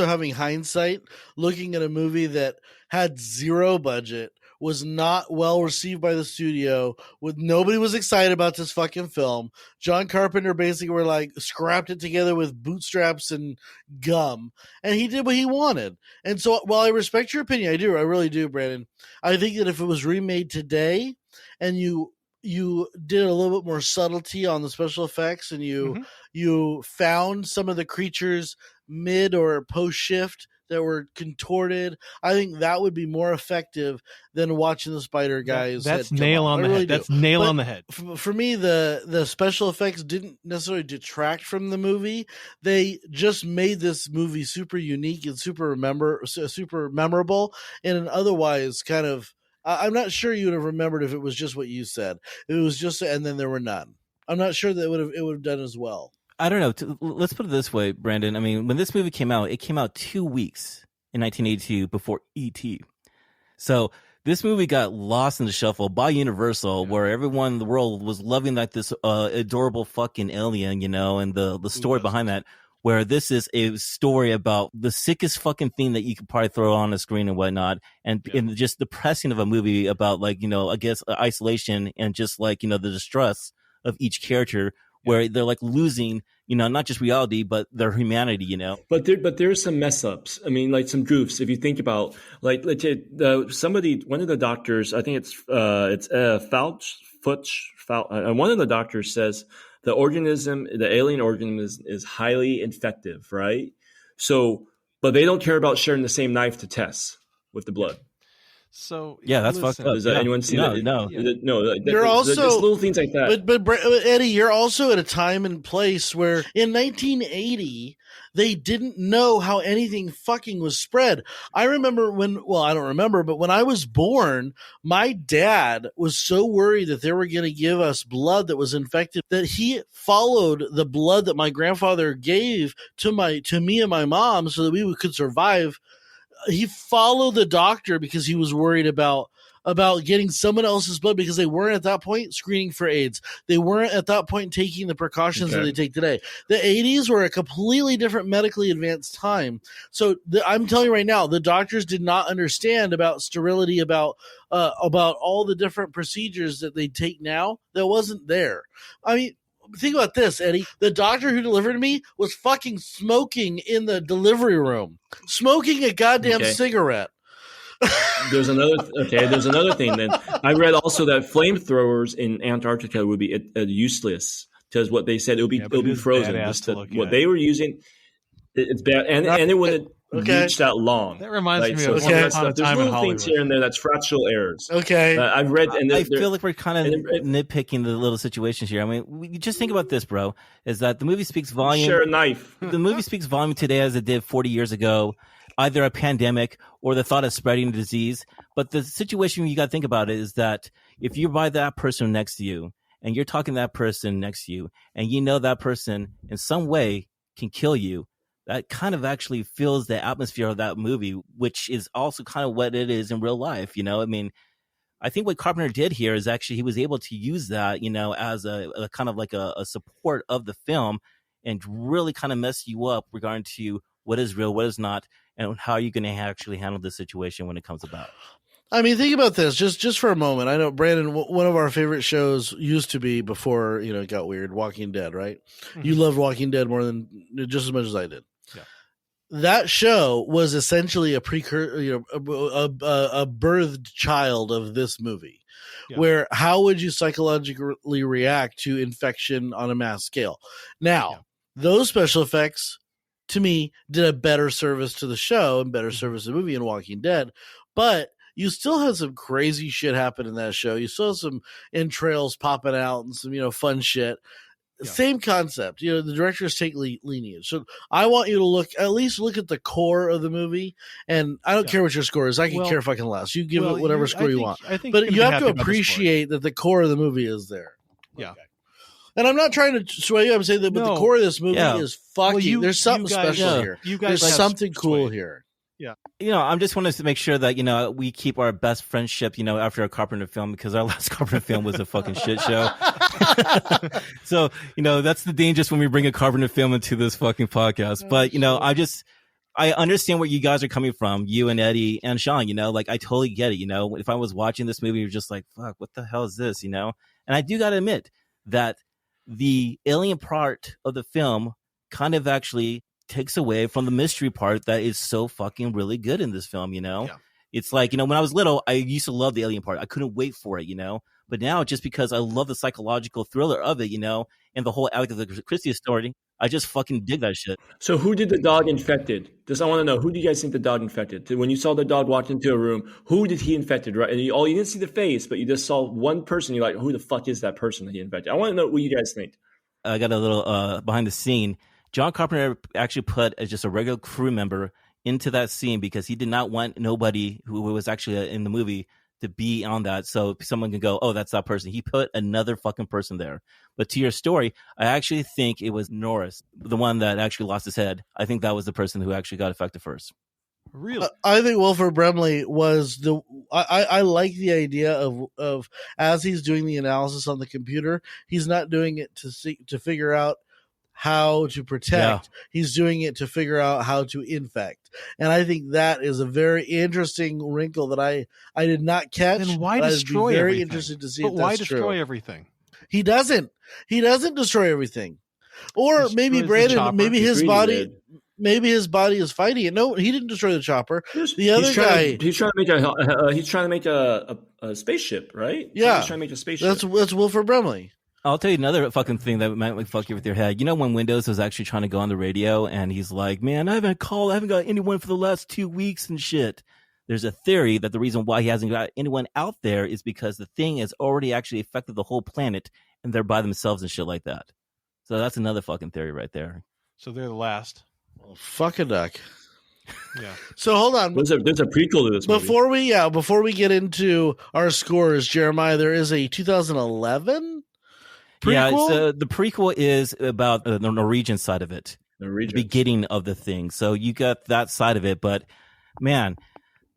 having hindsight looking at a movie that had zero budget, was not well received by the studio, nobody was excited about this fucking film. John Carpenter basically scrapped it together with bootstraps and gum, and he did what he wanted. And so while I respect your opinion, I really do, Brandon, I think that if it was remade today and you did a little bit more subtlety on the special effects and you found some of the creatures mid or post shift that were contorted, I think that would be more effective than watching the spider guys. That's nail on the head. That's nail on the head. For me, the special effects didn't necessarily detract from the movie. They just made this movie super unique and super memorable in an otherwise kind of, I'm not sure you would have remembered if it was just what you said. It was just, and then there were none. I'm not sure that it would have done as well. I don't know. Let's put it this way, Brandon. I mean, when this movie came out, it came out 2 weeks in 1982 before E.T. So this movie got lost in the shuffle by Universal, where everyone in the world was loving like this adorable fucking alien, and the story behind that, where this is a story about the sickest fucking thing that you could probably throw on the screen and whatnot. And just the pressing of a movie about I guess isolation and just the distress of each character, where they're losing, not just reality, but their humanity, But there's some mess ups. I mean, some goofs. If you think about, let's say one of the doctors, I think it's Fauch, one of the doctors says the alien organism is highly infective, right? So, but they don't care about sharing the same knife to test with the blood. So yeah, that's fucked up. Does anyone see that? No. You're also little things like that. But Eddie, you're also at a time and place where in 1980 they didn't know how anything fucking was spread. I remember I don't remember, but when I was born, my dad was so worried that they were going to give us blood that was infected that he followed the blood that my grandfather gave to me and my mom so that we could survive. He followed the doctor because he was worried about getting someone else's blood, because they weren't at that point screening for AIDS. They weren't at that point taking the precautions that they take today. The 80s were a completely different medically advanced time. So I'm telling you right now, the doctors did not understand about sterility, about all the different procedures that they take now. That wasn't there. I mean, think about this, Eddie. The doctor who delivered me was fucking smoking in the delivery room, smoking a goddamn cigarette. There's another thing. Then I read also that flamethrowers in Antarctica would be useless because what they said it'll be frozen. What they were using, it's bad, and it wouldn't reach that long. That reminds me of There's Once Upon a Time in little things Hollywood. here and there that's fractional errors. Okay, I've read, and I feel like we're kind of nitpicking the little situations here. I mean, just think about this, bro. Is that the movie speaks volume? Share a knife. The movie speaks volume today as it did 40 years ago. Either a pandemic or the thought of spreading a disease. But the situation you got to think about it is that if you're by that person next to you and you're talking to that person next to you and you know that person in some way can kill you, that kind of actually fills the atmosphere of that movie, which is also kind of what it is in real life. You know, I mean, I think what Carpenter did here is actually he was able to use that, you know, as a kind of like a support of the film and really kind of mess you up regarding to what is real, what is not, and how are you going to actually handle this situation when it comes about. I mean, think about this just for a moment. I know, Brandon, one of our favorite shows used to be before, you know, it got weird, Walking Dead, right? Mm-hmm. You loved Walking Dead more than just as much as I did. Yeah. That show was essentially a precursor, you know, a birthed child of this movie. Yeah. Where how would you psychologically react to infection on a mass scale? Now, those special effects, to me, did a better service to the show and better service to the movie in Walking Dead. But you still had some crazy shit happen in that show. You saw some entrails popping out and some, you know, fun shit. Yeah. Same concept. You know, the directors take lenient. So I want you to at least look at the core of the movie. And I don't care what your score is. I can care fucking less. You give it whatever score you want. But you have to appreciate that the core of the movie is there. Yeah. Okay. And I'm not trying to sway you. I'm saying that the core of this movie is fucking. There's something special here. There's something cool here. Yeah. You know, I just wanted to make sure that, you know, we keep our best friendship, you know, after a Carpenter film, because our last Carpenter film was a fucking shit show. So, you know, that's the dangerous when we bring a Carpenter film into this fucking podcast. But, you know, I understand where you guys are coming from, you and Eddie and Sean, you know, like I totally get it. You know, if I was watching this movie, you're just like, fuck, what the hell is this? You know, and I do got to admit that the alien part of the film kind of actually takes away from the mystery part that is so fucking really good in this film, you know? Yeah. It's like, you know, when I was little, I used to love the alien part. I couldn't wait for it, you know? But now, just because I love the psychological thriller of it, you know, and the whole Agatha Christie story, I just fucking dig that shit. So who did the dog infected? Just I want to know, who do you guys think the dog infected? When you saw the dog walk into a room, who did he infected, right? And you didn't see the face, but you just saw one person. You're like, who the fuck is that person that he infected? I want to know what you guys think. I got a little behind the scene. John Carpenter actually put as just a regular crew member into that scene because he did not want nobody who was actually in the movie to be on that. So someone can go, oh, that's that person. He put another fucking person there. But to your story, I actually think it was Norris, the one that actually lost his head. I think that was the person who actually got affected first. Really? I think Wilford Brimley was I like the idea of as he's doing the analysis on the computer, he's not doing it to figure out how to protect. Yeah. He's doing it to figure out how to infect. And I think that is a very interesting wrinkle that I did not catch. Then why destroy everything? Very interested to see if why that's destroy true. Everything? He doesn't destroy everything. Or maybe Brandon, maybe his body is fighting it. No, he didn't destroy the chopper. The other guy, he's trying to make a spaceship, right? Yeah, he's trying to make a spaceship. That's Wilford Brimley. I'll tell you another fucking thing that might fuck you with your head. You know when Windows was actually trying to go on the radio and he's like, man, I haven't got anyone for the last 2 weeks and shit. There's a theory that the reason why he hasn't got anyone out there is because the thing has already actually affected the whole planet and they're by themselves and shit like that. So that's another fucking theory right there. So they're the last. Well, fuck a duck. Yeah. So hold on. There's a prequel to this movie. Before we get into our scores, Jeremiah, there is a 2011 prequel? Yeah, so the prequel is about the Norwegian side of it, the beginning of the thing. So you got that side of it, but man,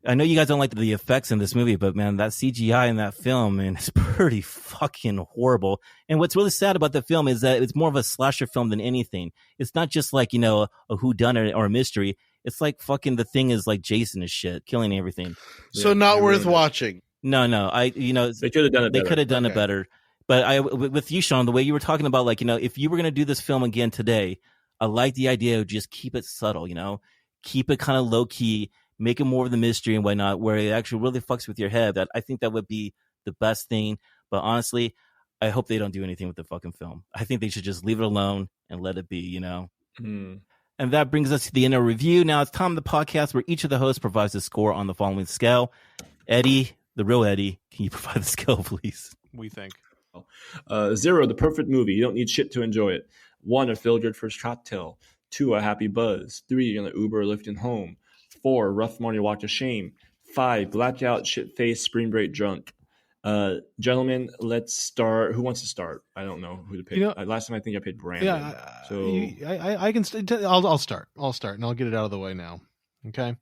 I know you guys don't like the effects in this movie, but man, that CGI in that film, man, is pretty fucking horrible. And what's really sad about the film is that it's more of a slasher film than anything. It's not just like, you know, a whodunit or a mystery. It's like fucking the thing is like Jason and shit, killing everything. So not worth watching. No, they could have done it better. They could have done it better. But with you, Sean, the way you were talking about, like, you know, if you were going to do this film again today, I like the idea of just keep it subtle, you know, keep it kind of low key, make it more of the mystery and whatnot, where it actually really fucks with your head. That I think that would be the best thing. But honestly, I hope they don't do anything with the fucking film. I think they should just leave it alone and let it be, you know? Mm. And that brings us to the end of review. Now it's time the podcast where each of the hosts provides a score on the following scale. Eddie, the real Eddie, can you provide the scale, please? We think. 0, the perfect movie. You don't need shit to enjoy it. 1, a feel-good first cocktail. 2, a happy buzz. 3, you're going to Uber or Lyft home. 4, rough morning walk of shame. 5, blackout, shit-faced, spring break drunk. Gentlemen, let's start. Who wants to start? I don't know who to pick. Last time I think I picked Brandon. Yeah, I can. I'll start, and I'll get it out of the way now. Okay.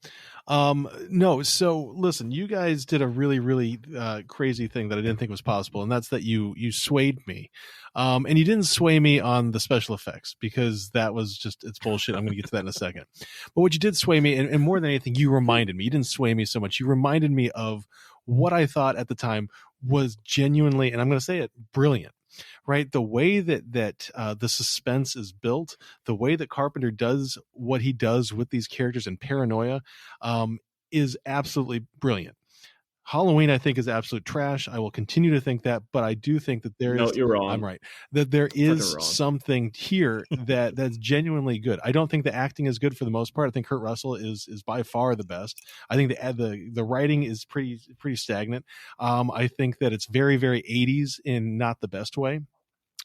No. So listen, you guys did a really, really crazy thing that I didn't think was possible, and that's that you swayed me, and you didn't sway me on the special effects because that was just it's bullshit. I'm going to get to that in a second. But what you did sway me, and more than anything, you reminded me. You didn't sway me so much. You reminded me of what I thought at the time was genuinely, and I'm going to say it, brilliant. Right, the way that the suspense is built, the way that Carpenter does what he does with these characters and paranoia, is absolutely brilliant. Halloween, I think, is absolute trash. I will continue to think that, but I do think that there is. No, you're wrong. I'm right. That there is something here that's genuinely good. I don't think the acting is good for the most part. I think Kurt Russell is by far the best. I think the writing is pretty stagnant. I think that it's very, very 80s in not the best way.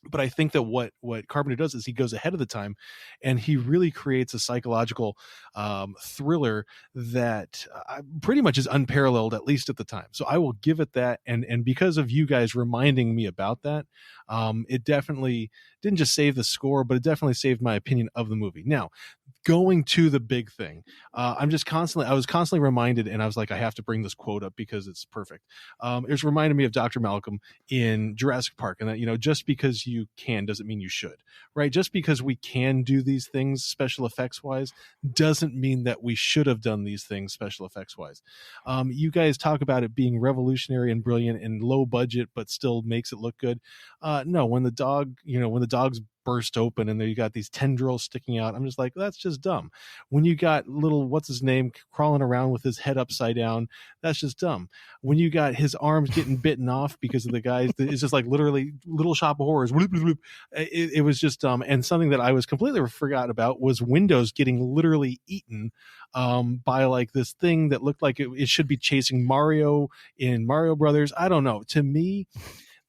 But I think that what Carpenter does is he goes ahead of the time, and he really creates a psychological thriller that pretty much is unparalleled, at least at the time. So I will give it that. And because of you guys reminding me about that, it definitely didn't just save the score, but it definitely saved my opinion of the movie. Now, going to the big thing, I was constantly reminded, and I was like, I have to bring this quote up because it's perfect. It was reminded me of Dr. Malcolm in Jurassic Park, and that, you know, just because you can doesn't mean you should, right? Just because we can do these things special effects wise doesn't mean that we should have done these things special effects wise. You guys talk about it being revolutionary and brilliant and low budget, but still makes it look good. No, when the dog's burst open and there you got these tendrils sticking out, I'm just like, that's just dumb. When you got little what's his name crawling around with his head upside down, that's just dumb. When you got his arms getting bitten off because of the guys, it's just like literally Little Shop of Horrors. It was just dumb. And something that I was completely forgot about was Windows getting literally eaten by like this thing that looked like it should be chasing Mario in Mario Brothers. I don't know. To me,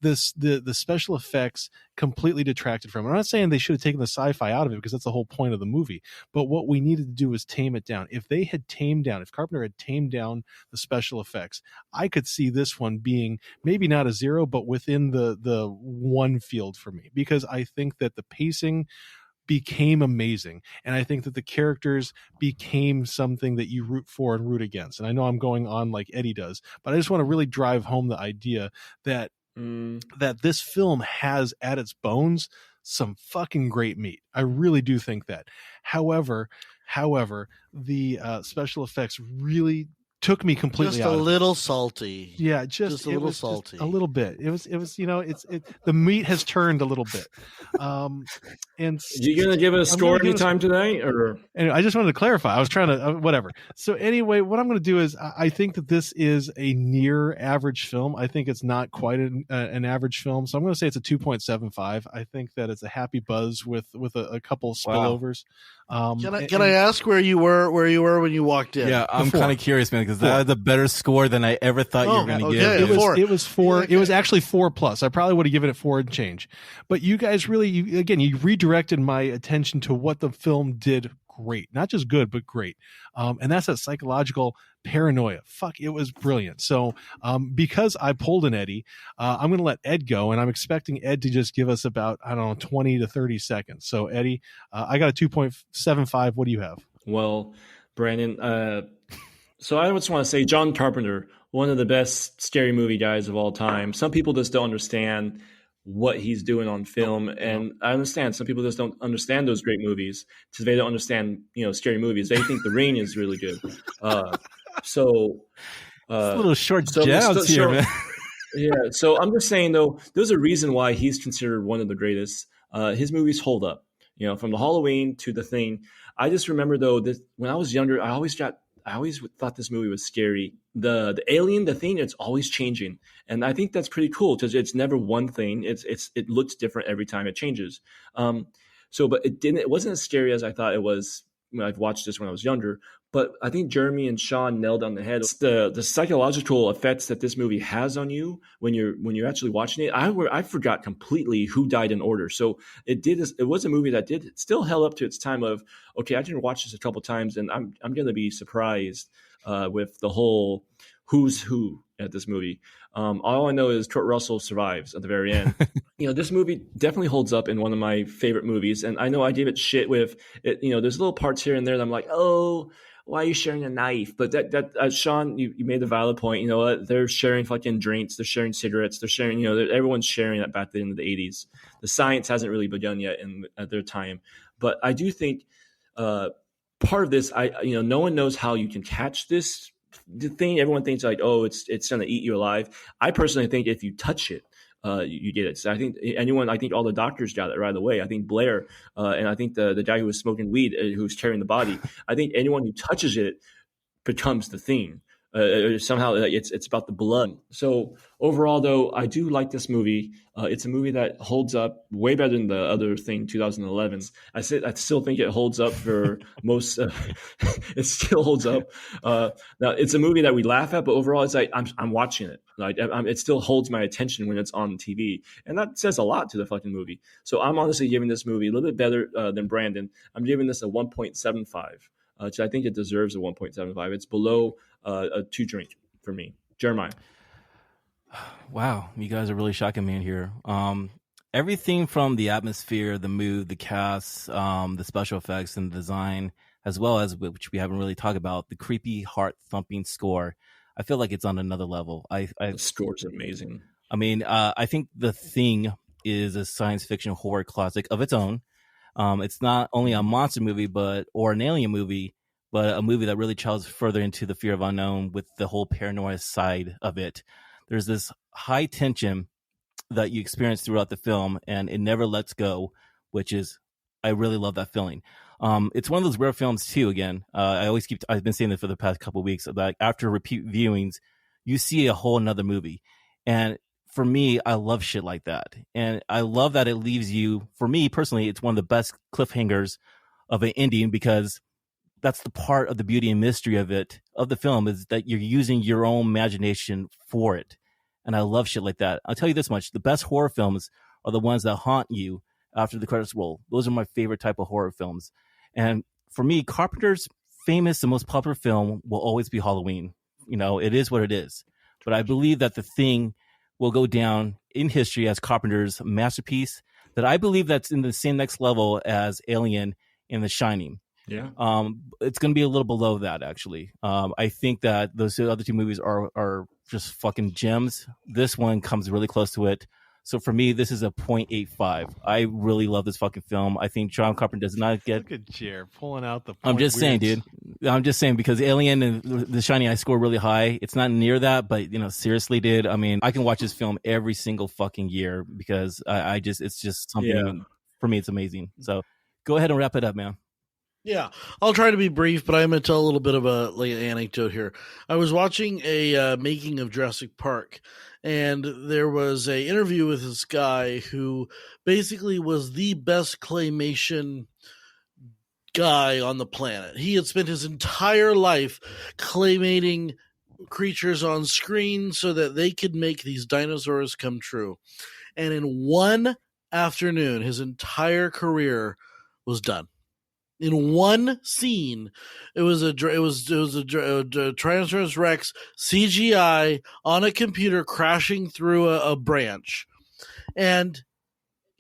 the special effects completely detracted from it. I'm not saying they should have taken the sci-fi out of it because that's the whole point of the movie. But what we needed to do was tame it down. If Carpenter had tamed down the special effects, I could see this one being maybe not a 0, but within the 1 field for me, because I think that the pacing became amazing, and I think that the characters became something that you root for and root against. And I know I'm going on like Eddie does, but I just want to really drive home the idea that this film has at its bones some fucking great meat. I really do think that. However, the special effects really took me completely just out a of little it. salty. Yeah, just a little salty. A little bit. It was the meat has turned a little bit. And you gonna give it a score anytime today, or anyway, I just wanted to clarify. I was trying to whatever. So anyway, what I'm going to do is I think that this is a near average film. I think it's not quite an average film, so I'm going to say it's a 2.75. I think that it's a happy buzz with a couple spillovers. Wow. Can I ask where you were when you walked in? Yeah, I'm kind of curious, man, because that is a better score than I ever thought you were going to give. It was 4. Okay. It was actually 4+. I probably would have given it 4 and change. But you guys really, you redirected my attention to what the film did great, not just good, but great. And that's that psychological paranoia. Fuck, it was brilliant. So because I pulled an Eddie, I'm going to let Ed go, and I'm expecting Ed to just give us about, 20 to 30 seconds. So Eddie, I got a 2.75. What do you have? Well, Brandon, so I just want to say John Carpenter, one of the best scary movie guys of all time. Some people just don't understand what he's doing on film, and I understand some people just don't understand those great movies because they don't understand scary movies. They think The Ring is really good. So a little short jabs here, man. Yeah, so I'm just saying though, there's a reason why he's considered one of the greatest. His movies hold up, from the Halloween to The Thing. I just remember though that when I was younger, I always got I always thought this movie was scary. The alien, the thing, it's always changing, and I think that's pretty cool because it's never one thing. It looks different every time it changes. But it wasn't as scary as I thought it was when I've watched this when I was younger. But I think Jeremy and Sean nailed on the head the psychological effects that this movie has on you when you're actually watching it. I forgot completely who died in order. So it was a movie that still held up to its time of, okay, I didn't watch this a couple times, and I'm going to be surprised with the whole who's who at this movie. All I know is Kurt Russell survives at the very end. This movie definitely holds up in one of my favorite movies, and I know I gave it shit with it. There's little parts here and there that I'm like, oh, why are you sharing a knife? But that Sean, you made a valid point. You know what? They're sharing fucking drinks. They're sharing cigarettes. They're sharing, everyone's sharing that back then in the 80s. The science hasn't really begun yet at their time. But I do think part of this, no one knows how you can catch this thing. Everyone thinks like, oh, it's going to eat you alive. I personally think if you touch it, you get it. So I think all the doctors got it right away. I think Blair and I think the guy who was smoking weed, who was carrying the body, I think anyone who touches it becomes the thing. Somehow it's about the blood. So overall, though, I do like this movie. It's a movie that holds up way better than the other thing, 2011. I still think it holds up for most. It still holds up. Now it's a movie that we laugh at, but overall, it's like I'm watching it. Like it still holds my attention when it's on TV, and that says a lot to the fucking movie. So I'm honestly giving this movie a little bit better than Brandon. I'm giving this a 1.75. Which I think it deserves a 1.75. It's below a 2 drink for me. Jeremiah. Wow, you guys are really shocking me in here. Everything from the atmosphere, the mood, the cast, the special effects and the design, as well as, which we haven't really talked about, the creepy, heart-thumping score. I feel like it's on another level. The score's amazing. I mean, I think The Thing is a science fiction horror classic of its own. It's not only a monster movie, or an alien movie, but a movie that really travels further into the fear of unknown with the whole paranoia side of it. There's this high tension that you experience throughout the film, and it never lets go, I really love that feeling. It's one of those rare films too. Again, I've been saying this for the past couple of weeks, that after repeat viewings, you see a whole another movie. And for me, I love shit like that. And I love that it leaves you, for me personally, it's one of the best cliffhangers of an ending, because that's the part of the beauty and mystery of the film, is that you're using your own imagination for it. And I love shit like that. I'll tell you this much. The best horror films are the ones that haunt you after the credits roll. Those are my favorite type of horror films. And for me, Carpenter's famous and most popular film will always be Halloween. It is what it is. But I believe that The Thing will go down in history as Carpenter's masterpiece, that I believe that's in the same next level as Alien and The Shining. Yeah. It's going to be a little below that, actually. I think that those other two movies are just fucking gems. This one comes really close to it. So for me, this is a 0.85. I really love this fucking film. I think John Carpenter does not get... Look at Jer pulling out the... I'm just saying, dude. I'm just saying, because Alien and The Shining, I score really high. It's not near that, but, seriously, dude. I mean, I can watch this film every single fucking year, because it's just something... For me, it's amazing. So go ahead and wrap it up, man. Yeah, I'll try to be brief, but I'm going to tell a little bit of an anecdote here. I was watching a making of Jurassic Park, and there was a interview with this guy who basically was the best claymation guy on the planet. He had spent his entire life claymating creatures on screen so that they could make these dinosaurs come true. And in one afternoon, his entire career was done. In one scene, it was a Tyrannosaurus Rex CGI on a computer crashing through a branch, and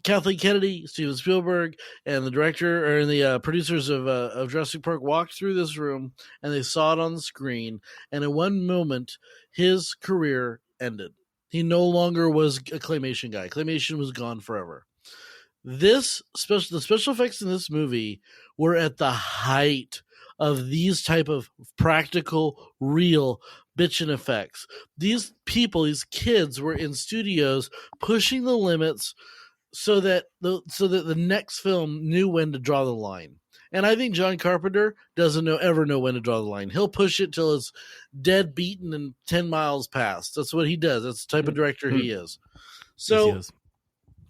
Kathleen Kennedy, Steven Spielberg, and the director and the producers of Jurassic Park walked through this room, and they saw it on the screen. And in one moment, his career ended. He no longer was a claymation guy. Claymation was gone forever. The special effects in this movie were at the height of these type of practical, real bitchin' effects. These kids were in studios pushing the limits so that the next film knew when to draw the line. And I think John Carpenter doesn't ever know when to draw the line. He'll push it till it's dead beaten and 10 miles past. That's what he does. That's the type of director he is. So Yes, he is.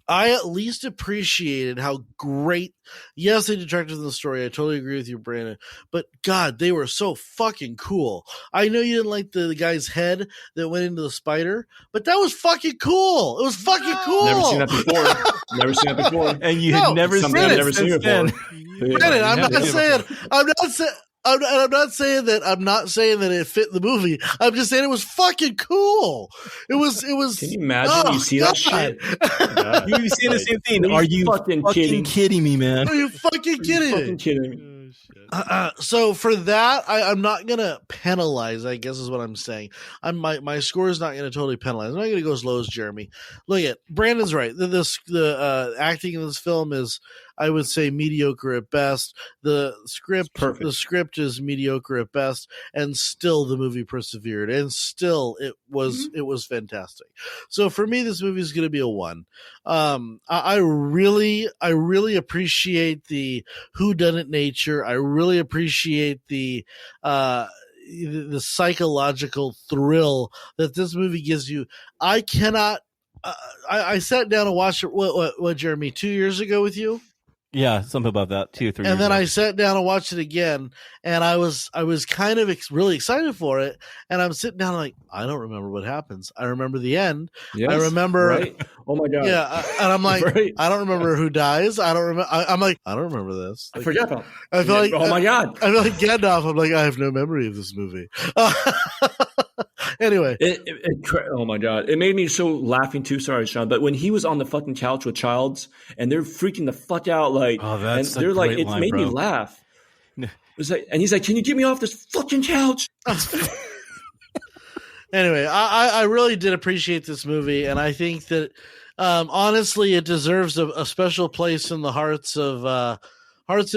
I at least appreciated how great. Yes, they detracted from the story. I totally agree with you, Brandon. But God, they were so fucking cool. I know you didn't like the guy's head that went into the spider, but that was fucking cool. It was fucking cool. Never seen that before. Never seen that before. And you No, had never Something seen I've it never seen since then. before. Brandon, I'm Yeah, not yeah. saying. I'm not saying that it fit the movie. I'm just saying it was fucking cool. It was. Can you imagine you see that shit? God. You see the same thing. Are Are you fucking fucking kidding me, man? Are you fucking kidding me? Fucking kidding me. So for that, I'm not gonna penalize. I guess is what I'm saying. My score is not gonna totally penalize. I'm not gonna go as low as Jeremy. Look at Brandon's right. The acting in this film is, I would say, mediocre at best. The script is mediocre at best, and still the movie persevered, and still it was fantastic. So for me, this movie is going to be a 1. I really appreciate the whodunit nature. I really appreciate the psychological thrill that this movie gives you. I cannot. I sat down and watched it. What Jeremy, 2 years ago with you? Yeah, something about that. 2 or 3 And years then ago. I sat down and watched it again, and I was kind of really excited for it. And I'm sitting down like, I don't remember what happens. I remember the end. Yes, I remember. Right? Oh my god. Yeah, and I'm like, Right. I don't remember who dies. I don't remember. I'm like, I don't remember this. I Like, forgot about. I feel like, oh my god. I feel like Gandalf. I'm like, I have no memory of this movie. Anyway, Oh my god, it made me so laughing too. Sorry, Sean, but when he was on the fucking couch with Childs and they're freaking the fuck out, like, Oh, that's and they're a like, great it line, made me bro. laugh. No. It was like, and he's like, "Can you get me off this fucking couch?" anyway, I really did appreciate this movie, and I think that honestly, it deserves a special place in the hearts and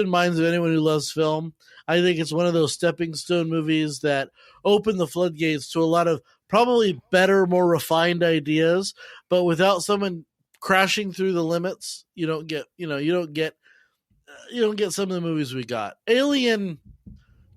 minds of anyone who loves film. I think it's one of those stepping stone movies that open the floodgates to a lot of probably better, more refined ideas, but without someone crashing through the limits, you don't get some of the movies we got. Alien,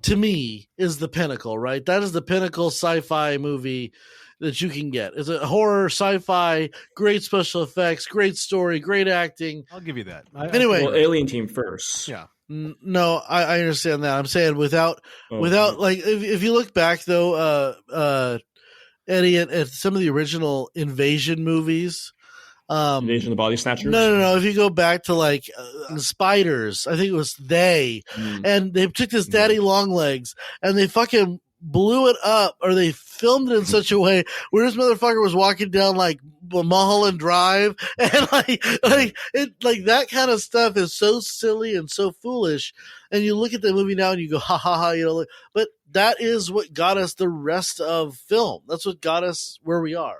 to me, is the pinnacle, right? That is the pinnacle sci-fi movie that you can get. It's a horror, sci-fi, great special effects, great story, great acting. I'll give you that. Anyway. Well, Alien Team first. Yeah. No, I understand that. I'm saying without like if you look back though, Eddie, at some of the original Invasion movies. Invasion of the Body Snatchers. No. If you go back to like Spiders, I think it was and they took this Daddy Longlegs and they fucking blew it up, or they filmed it in such a way where this motherfucker was walking down like Mulholland Drive, and like that kind of stuff is so silly and so foolish. And you look at the movie now and you go, ha ha ha, but that is what got us the rest of film. That's what got us where we are.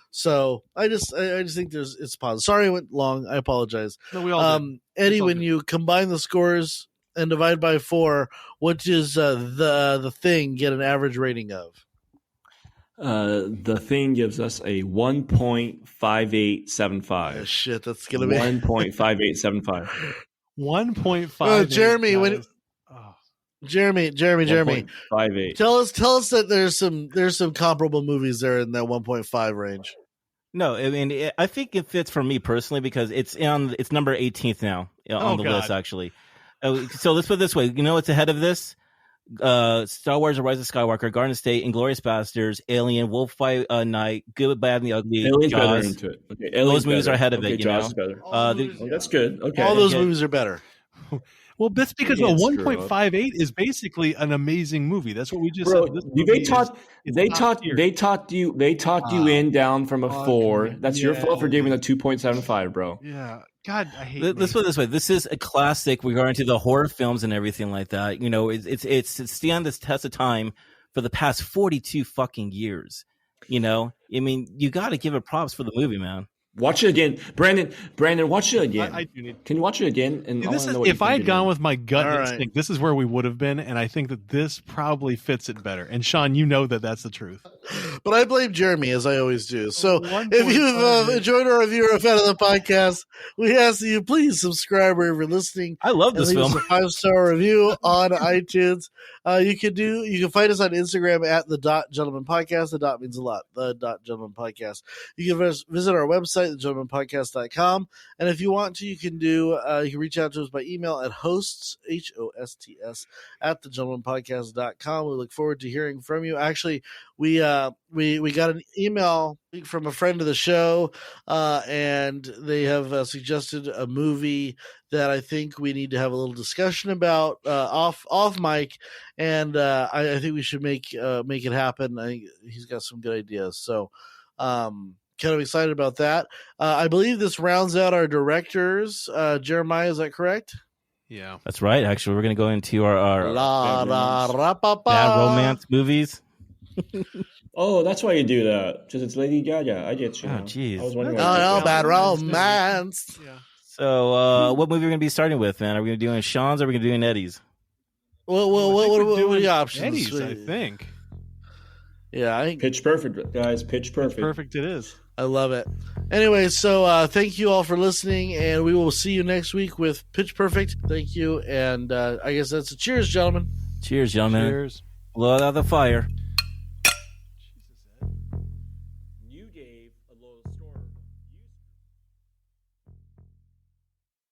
So I just think it's positive. Sorry I went long. I apologize. No, we all did. Eddie, all when good. you combine the scores and divide by 4, what does the Thing get an average rating of? The Thing gives us a 1.5875. Oh, shit, that's gonna be 1.5875. 1.5. Jeremy, Oh. Jeremy. 1.58. Tell us that there's some comparable movies there in that 1.5 range. No, I mean, I think it fits for me personally because it's number 18th now on the God. list, actually. So let's put it this way. You know what's ahead of this? Star Wars: The Rise of Skywalker, Garden State, Inglourious Basterds, Alien, Wolf Fight Night, Good, Bad, and the Ugly, Alien's better Jaws. into it. Okay, Alien's Those movies better. are ahead of Okay, it, you Jaws know? is better. The- That's good. Okay. All those Okay. movies are better. Well, that's because a can't screw 1.58 is basically an amazing movie. That's what we just Bro, said. This they movie talked is- they talked you in down from a fuck 4. me. That's your fault for Yeah. giving a 2.75, bro. Yeah. God, I hate Let's put it this way: this is a classic regarding to the horror films and everything like that. You know, it's stand this test of time for the past 42 fucking years. You know, I mean, you got to give it props for the movie, man. Watch it again. Brandon, watch it again. I do need. Can you watch it again? And I This wanna is know what you if I think had gone again. with my gut All right. instinct, this is where we would have been, and I think that this probably fits it better. And Sean, you know that that's the truth. But I blame Jeremy, as I always do. So 1.5 if you've minutes. enjoyed our review or a fan of the podcast, we ask that you please subscribe wherever you're listening. I love And this leave film. us a 5-star review on iTunes. You can find us on Instagram at the Gentleman Podcast. The dot means a lot. The Gentleman Podcast. You can visit our website, thegentlemanpodcast.com. And if you want to, you can reach out to us by email at hosts, HOSTS, at thegentlemanpodcast.com. We look forward to hearing from you. Actually, we got an email from a friend of the show, and they have suggested a movie that I think we need to have a little discussion about off mic, and I think we should make it happen. I think he's got some good ideas, so kind of excited about that. I believe this rounds out our directors. Jeremiah, is that correct? Yeah. That's right. Actually, we're going to go into our La, la, ra, pa, pa. bad romance movies. Oh, that's why you do that. Because it's Lady Gaga. I get you. Oh, now. jeez. I was wondering Oh, why you no, did that. bad romance. Yeah. So, what movie are we going to be starting with, man? Are we going to be doing Sean's or are we going to be doing Eddie's? What are the options? Eddie's, I think. Yeah, I think Pitch Perfect, guys. Pitch Perfect. Perfect it is. I love it. Anyway, so thank you all for listening, and we will see you next week with Pitch Perfect. Thank you, and I guess that's a cheers, gentlemen. Cheers, gentlemen. Cheers. Blow out the fire.